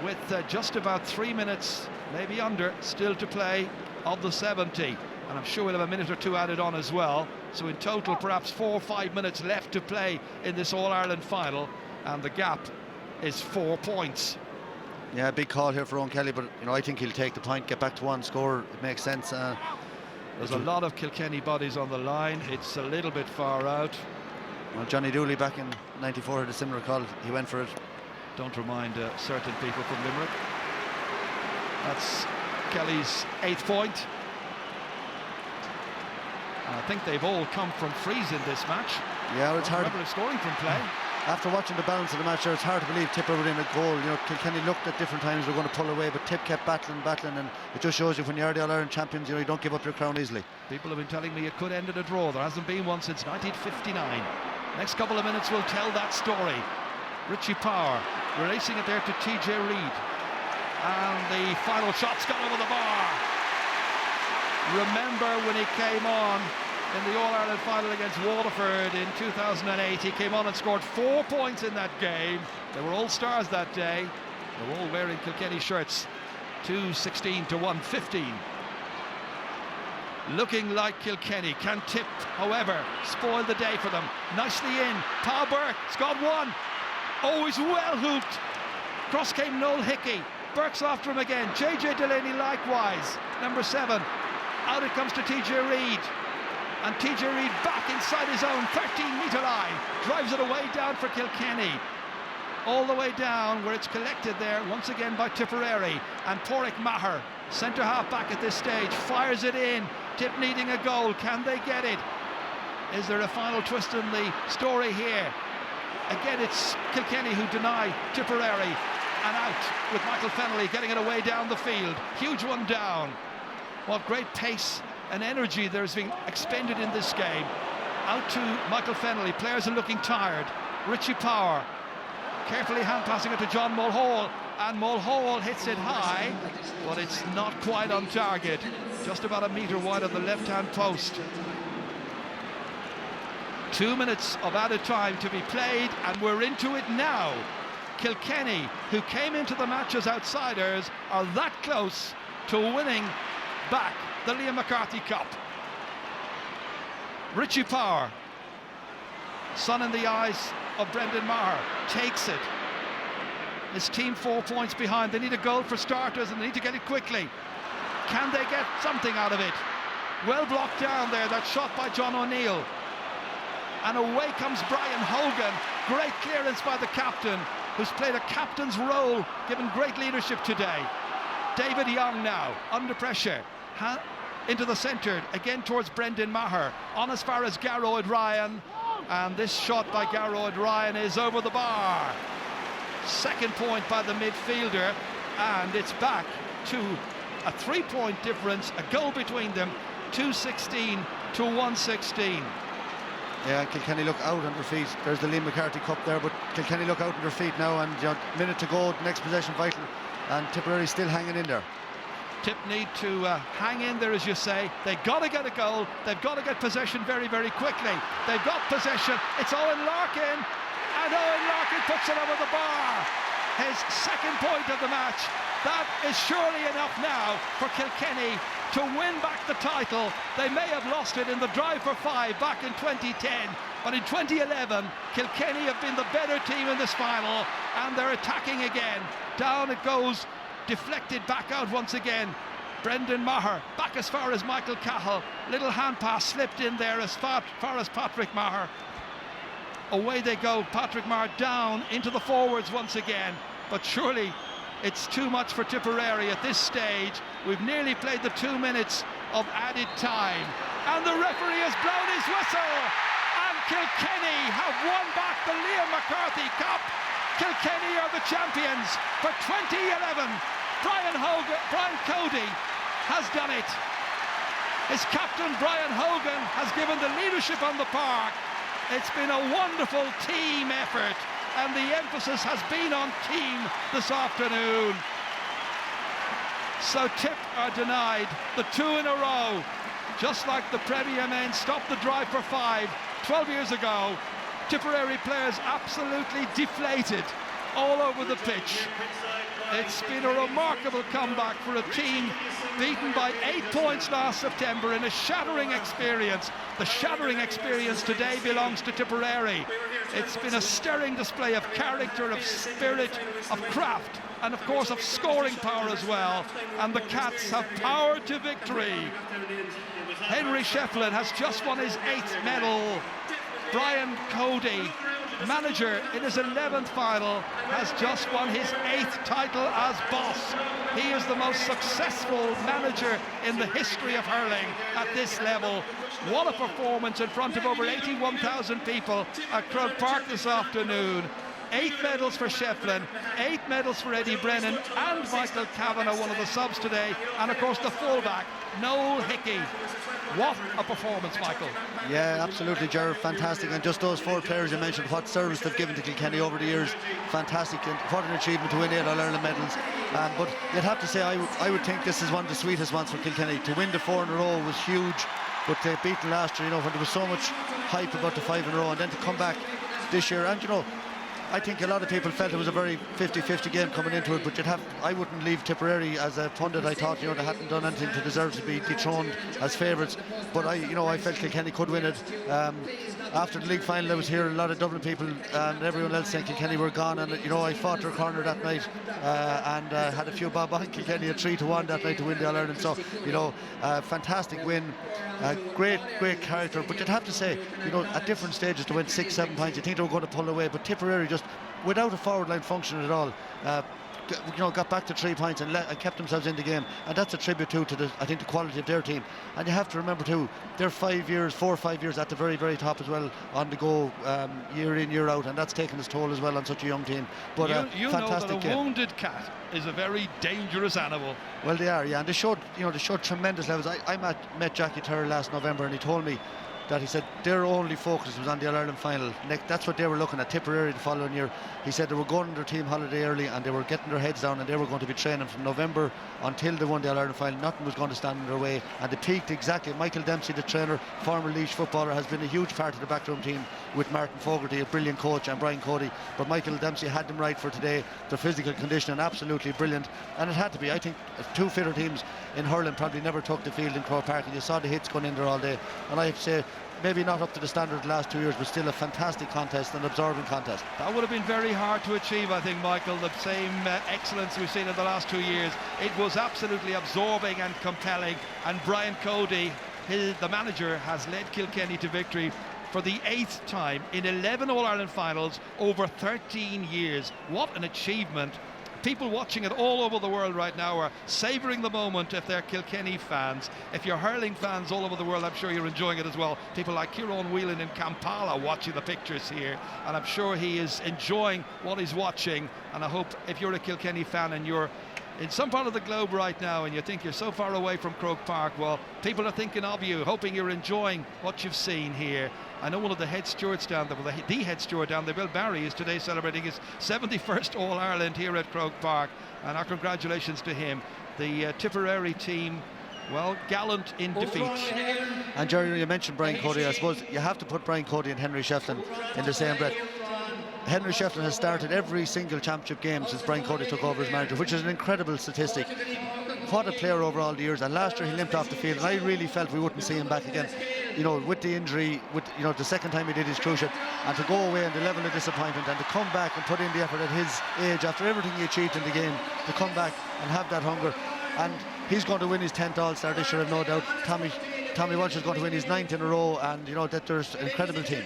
with just about 3 minutes, maybe under, still to play of the 70. And I'm sure we'll have a minute or two added on as well. So in total, perhaps 4 or 5 minutes left to play in this All-Ireland final, and the gap is 4 points. Yeah, big call here for Owen Kelly, but I think he'll take the point, get back to one, score. It makes sense. There's a lot of Kilkenny bodies on the line. It's a little bit far out. Well, Johnny Dooley back in '94 had a similar call. He went for it. Don't remind certain people from Limerick. That's Kelly's 8th point. And I think they've all come from frees in this match. Yeah, it's hard. Scoring from play. After watching the balance of the match there, it's hard to believe Tipper were in a goal. You know, Kilkenny looked at different times, they're going to pull away, but Tip kept battling, and it just shows you when you're the All-Ireland champions, you know, you don't give up your crown easily. People have been telling me it could end in a draw. There hasn't been one since 1959. Next couple of minutes will tell that story. Richie Power releasing it there to TJ Reid. And the final shot's gone over the bar. Remember when he came on in the All-Ireland final against Waterford in 2008, he came on and scored 4 points in that game. They were all stars that day. They were all wearing Kilkenny shirts. 2-16 to 1-15. Looking like Kilkenny. Can Tip, however, spoil the day for them. Nicely in. Paul Burke's got one. Oh, he's well hooped. Cross came Noel Hickey. Burke's after him again. JJ Delaney likewise. Number 7. Out it comes to TJ Reid. And TJ Reid back inside his own 13-metre line. Drives it away down for Kilkenny. All the way down where it's collected there once again by Tipperary. And Porrick Maher, centre half back at this stage, fires it in. Tip needing a goal. Can they get it? Is there a final twist in the story here? Again, it's Kilkenny who deny Tipperary. And out with Michael Fennelly getting it away down the field. Huge one down. What great pace and energy there's been expended in this game. Out to Michael Fennelly. Players are looking tired. Richie Power carefully hand passing it to John Mulhall, and Mulhall hits it high, but it's not quite on target. Just about a metre wide of the left-hand post. 2 minutes of added time to be played, and we're into it now. Kilkenny, who came into the match as outsiders, are that close to winning back the Liam McCarthy Cup. Richie Power, sun in the eyes of Brendan Maher, takes it. His team 4 points behind. They need a goal for starters, and they need to get it quickly. Can they get something out of it? Well blocked down there, that shot by John O'Neill. And away comes Brian Hogan. Great clearance by the captain, who's played a captain's role, given great leadership today. David Young now, under pressure. Into the centre, again towards Brendan Maher. On as far as Garrod Ryan. And this shot by Garrod Ryan is over the bar. Second point by the midfielder. And it's back to a 3-point difference, a goal between them. 2-16 to 1-16. Yeah, Kilkenny look out on their feet. There's the Liam McCarthy Cup there, but Kilkenny look out on their feet now, and you know, minute to go, next possession vital, and Tipperary still hanging in there. Tip need to hang in there, as you say. They've got to get a goal. They've got to get possession very, very quickly. They've got possession. It's Owen Larkin, and Owen Larkin puts it over the bar. His second point of the match. That is surely enough now for Kilkenny to win back the title. They may have lost it in the drive for 5 back in 2010, but in 2011 Kilkenny have been the better team in this final, and they're attacking again. Down it goes, deflected back out once again. Brendan Maher back as far as Michael Cahill. Little hand pass slipped in there as far as Patrick Maher. Away they go. Patrick Maher down into the forwards once again, but surely it's too much for Tipperary at this stage. We've nearly played the 2 minutes of added time, and the referee has blown his whistle, and Kilkenny have won back the Liam McCarthy Cup. Kilkenny are the champions for 2011. Brian Cody has done it. His captain Brian Hogan has given the leadership on the park. It's been a wonderful team effort, and the emphasis has been on team this afternoon. So Tip are denied the 2 in a row, just like the Premier men stopped the drive for 5 12 years ago. Tipperary players absolutely deflated all over the pitch. It's been a remarkable comeback for a team beaten by 8 points last September in a shattering experience. The shattering experience today belongs to Tipperary. It's been a stirring display of character, of spirit, of craft, and of course of scoring power as well. And the Cats have power to victory. Henry Shefflin has just won his 8th medal. Brian Cody manager in his 11th final has just won his 8th title as boss. He is the most successful manager in the history of hurling at this level. What a performance in front of over 81,000 people at Croke Park this afternoon. 8 medals for Shefflin, 8 medals for Eddie Brennan and Michael Kavanagh, one of the subs today, and of course the fullback, Noel Hickey. What a performance, Michael. Yeah, absolutely, Gerard, fantastic. And just those 4 players you mentioned, what service they've given to Kilkenny over the years, fantastic. And what an achievement to win 8 All-Ireland medals. But you'd have to say, I would think this is one of the sweetest ones for Kilkenny. To win the 4 in a row was huge, but they beaten last year, you know, when there was so much hype about the 5 in a row, and then to come back this year. And, you know, I think a lot of people felt it was a very 50-50 game coming into it, but I wouldn't leave Tipperary as a pundit. I thought, you know, they hadn't done anything to deserve to be dethroned as favourites, but I felt Kilkenny could win it. After the league final, I was hearing a lot of Dublin people and everyone else saying Kilkenny were gone, and you know, I fought their corner that night and had a few bob on Kilkenny at 3-1 that night to win the All-Ireland. So, you know, fantastic win, great character. But you'd have to say, you know, at different stages they went 6-7 points. You think they were going to pull away, but Tipperary just without a forward line function at all, you know, got back to 3 points and kept themselves in the game, and that's a tribute to the, I think, the quality of their team. And you have to remember too, they're 4 or 5 years at the very top as well, on the go, year in, year out, and that's taken its toll as well on such a young team. But you fantastic know that a game. wounded cat is a very dangerous animal. Well, they are, yeah, and they showed tremendous levels. I met Jackie Turr last November, and he told me that he said their only focus was on the All-Ireland final. That's what they were looking at. Tipperary the following year, he said they were going on their team holiday early and they were getting their heads down, and they were going to be training from November until they won the All-Ireland final. Nothing was going to stand in their way, and they peaked exactly. Michael Dempsey, the trainer, former Laois footballer, has been a huge part of the backroom team with Martin Fogarty, a brilliant coach, and Brian Cody. But Michael Dempsey had them right for today. Their physical conditioning absolutely brilliant, and it had to be. I think 2 fitter teams in hurling probably never took the field in Croke Park, and you saw the hits going in there all day. And I have to say, maybe not up to the standard of the last 2 years, but still a fantastic contest, an absorbing contest. That would have been very hard to achieve, I think, Michael, the same excellence we've seen in the last 2 years. It was absolutely absorbing and compelling, and Brian Cody, the manager, has led Kilkenny to victory for the 8th time in 11 All-Ireland finals over 13 years. What an achievement. People watching it all over the world right now are savouring the moment if they're Kilkenny fans. If you're hurling fans all over the world, I'm sure you're enjoying it as well. People like Kieran Whelan in Kampala watching the pictures here, and I'm sure he is enjoying what he's watching. And I hope if you're a Kilkenny fan and you're in some part of the globe right now and you think you're so far away from Croke Park, well, people are thinking of you, hoping you're enjoying what you've seen here. I know one of the head stewards down there, well, the head steward down there, Bill Barry, is today celebrating his 71st All-Ireland here at Croke Park, and our congratulations to him. The Tipperary team, well, gallant in defeat. And Jerry, you mentioned Brian Cody. I suppose you have to put Brian Cody and Henry Shefflin in the same breath. Henry Shefflin has started every single championship game since Brian Cody took over as manager, which is an incredible statistic. What a player over all the years, and last year he limped off the field, and I really felt we wouldn't see him back again. You know, with the injury, with, you know, the second time he did his cruciate, and to go away and the level of disappointment, and to come back and put in the effort at his age after everything he achieved in the game, to come back and have that hunger. And he's going to win his 10th All-Star this year, I've no doubt. Tommy Walsh is going to win his 9th in a row, and you know that there's an incredible team.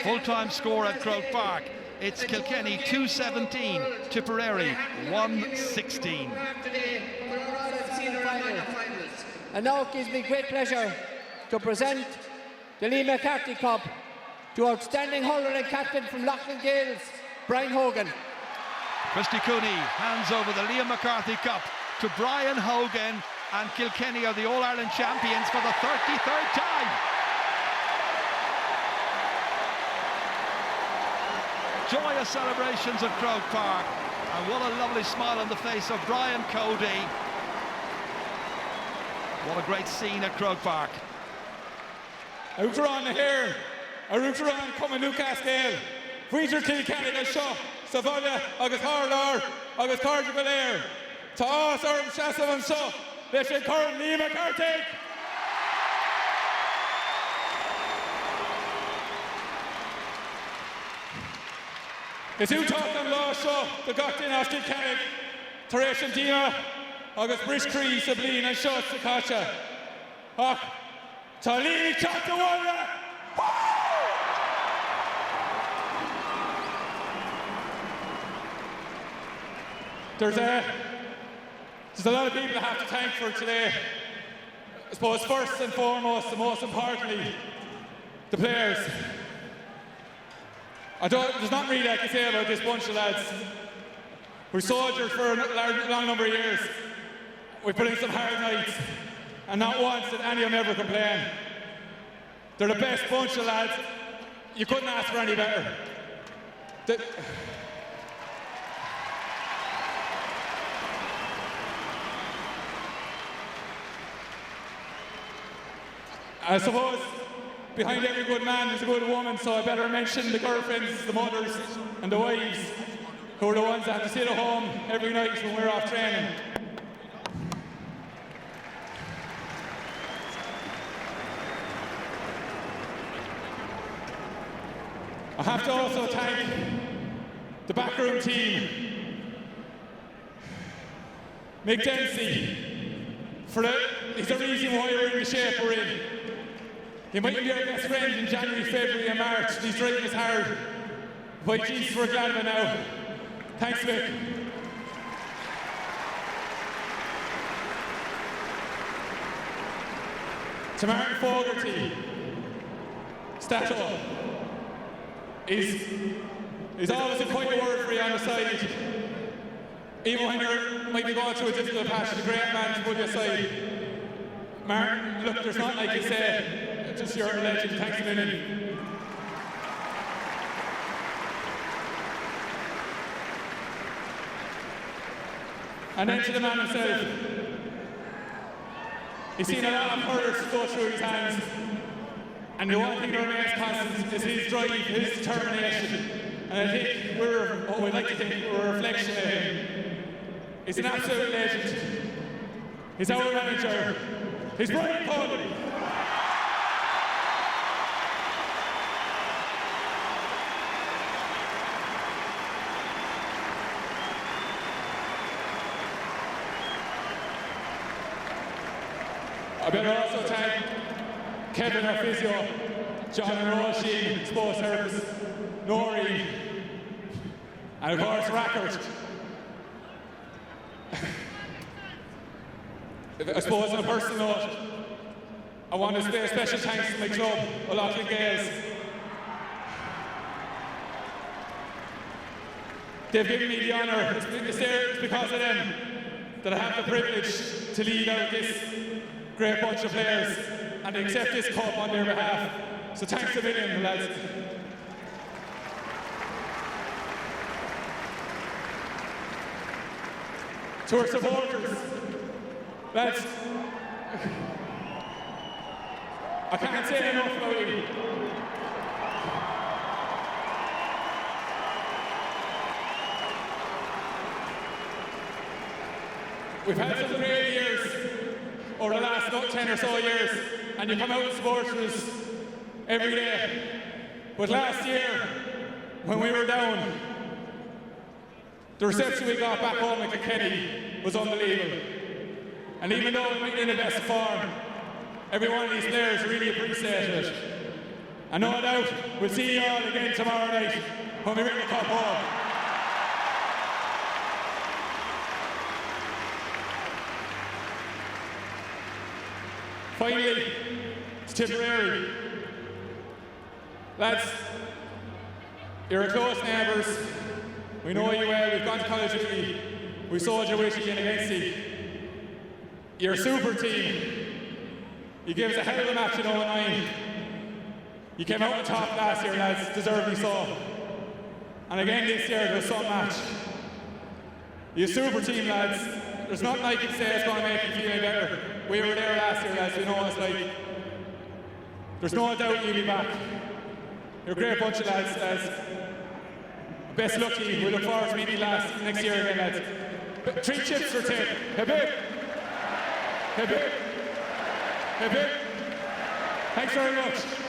Full-time score at Croke Park. It's Kilkenny 217, Tipperary 116. And now it gives me great pleasure to present the Liam McCarthy Cup to outstanding hurler and captain from Loughlin Gales, Brian Hogan. Christy Cooney hands over the Liam McCarthy Cup to Brian Hogan, and Kilkenny are the All-Ireland champions for the 33rd time. Joyous celebrations at Croke Park, and what a lovely smile on the face of Brian Cody. What a great scene at Croke Park. Out around here, out around coming Lucas Gale. Feature Kilkenny the show. Savoia, August Harlar, August Cardigan Air. To us, Arm Shassav and so. Let's current Liam McCarthy. It's who talked them last show, the Goctin of Kilkenny. Teresh and Dina, August Brish Cree, Sableen and Shots to Kacha. Talini Chapter Warrior. There's a lot of people to have to thank for today. I suppose first and foremost, and most importantly, the players. There's not really I can say about this bunch of lads. We soldiered for a long number of years. We put in some hard nights, and not once did any of them ever complain. They're the best bunch of lads. You couldn't ask for any better. I suppose behind every good man there's a good woman, so I better mention the girlfriends, the mothers and the wives, who are the ones that have to sit at home every night when we're off training. I have to also thank the backroom team, Mick Dempsey, he's the reason why we're in the shape we're in. He might be our best friend in January, February and March. He's driving us hard. By Jesus, we're glad of it now. Thanks, Mick. To Martin Fogarty, Stato. He's always a quiet word for you on the side. Even when you might be going through a difficult patch, he's a great man to put you aside. Martin, look, there's nothing I can say. Just you're a legend. Thanks a million. And then to the man himself. He's seen a lot of hurdles go through his hands. And the one thing that remains constant is his drive, his determination. And I think we'd like to think we're a reflection of him. He's an absolute legend. He's our manager. He's Brian Connolly. I better also thank Kevin, our physio, John and Roisin, sports service, Nori, and of course Rackard. I suppose on a personal note, I want to say a special thanks to my club, O'Loughlin Gales. They've given me the honour, it's because of them that I have the privilege to lead out this great bunch of players and accept this cup on their behalf. So thanks a million, lads. To our supporters, lads, I can't say enough about you. We've had some great years over the last 10 or so years, and you come out and support us every day. But last year, when we were down, the reception we got back home in Kilkenny was unbelievable. And even though we weren't in the best form, every one of these players really appreciated it. And no doubt, we'll see you all again tomorrow night when we bring the cup home. Finally, to Tipperary. Lads, you're a close neighbours. We know you well, we've gone to college with you. We soldier with you and against you. You're a super team. You gave us a hell of a match in 09. You came out on top last year, lads, deservedly so. And again this year, there was some match. You're a super team, lads. There's nothing I can say that's going to make you feel any better. We were there last year, lads, we know what it's like. There's no doubt you'll be back. You're a great bunch of lads, lads. Best luck to you. We look forward to meeting you next year again, lads. 3 chips for 10. Hip hip. Hip hip. Hip hip. Thanks very much.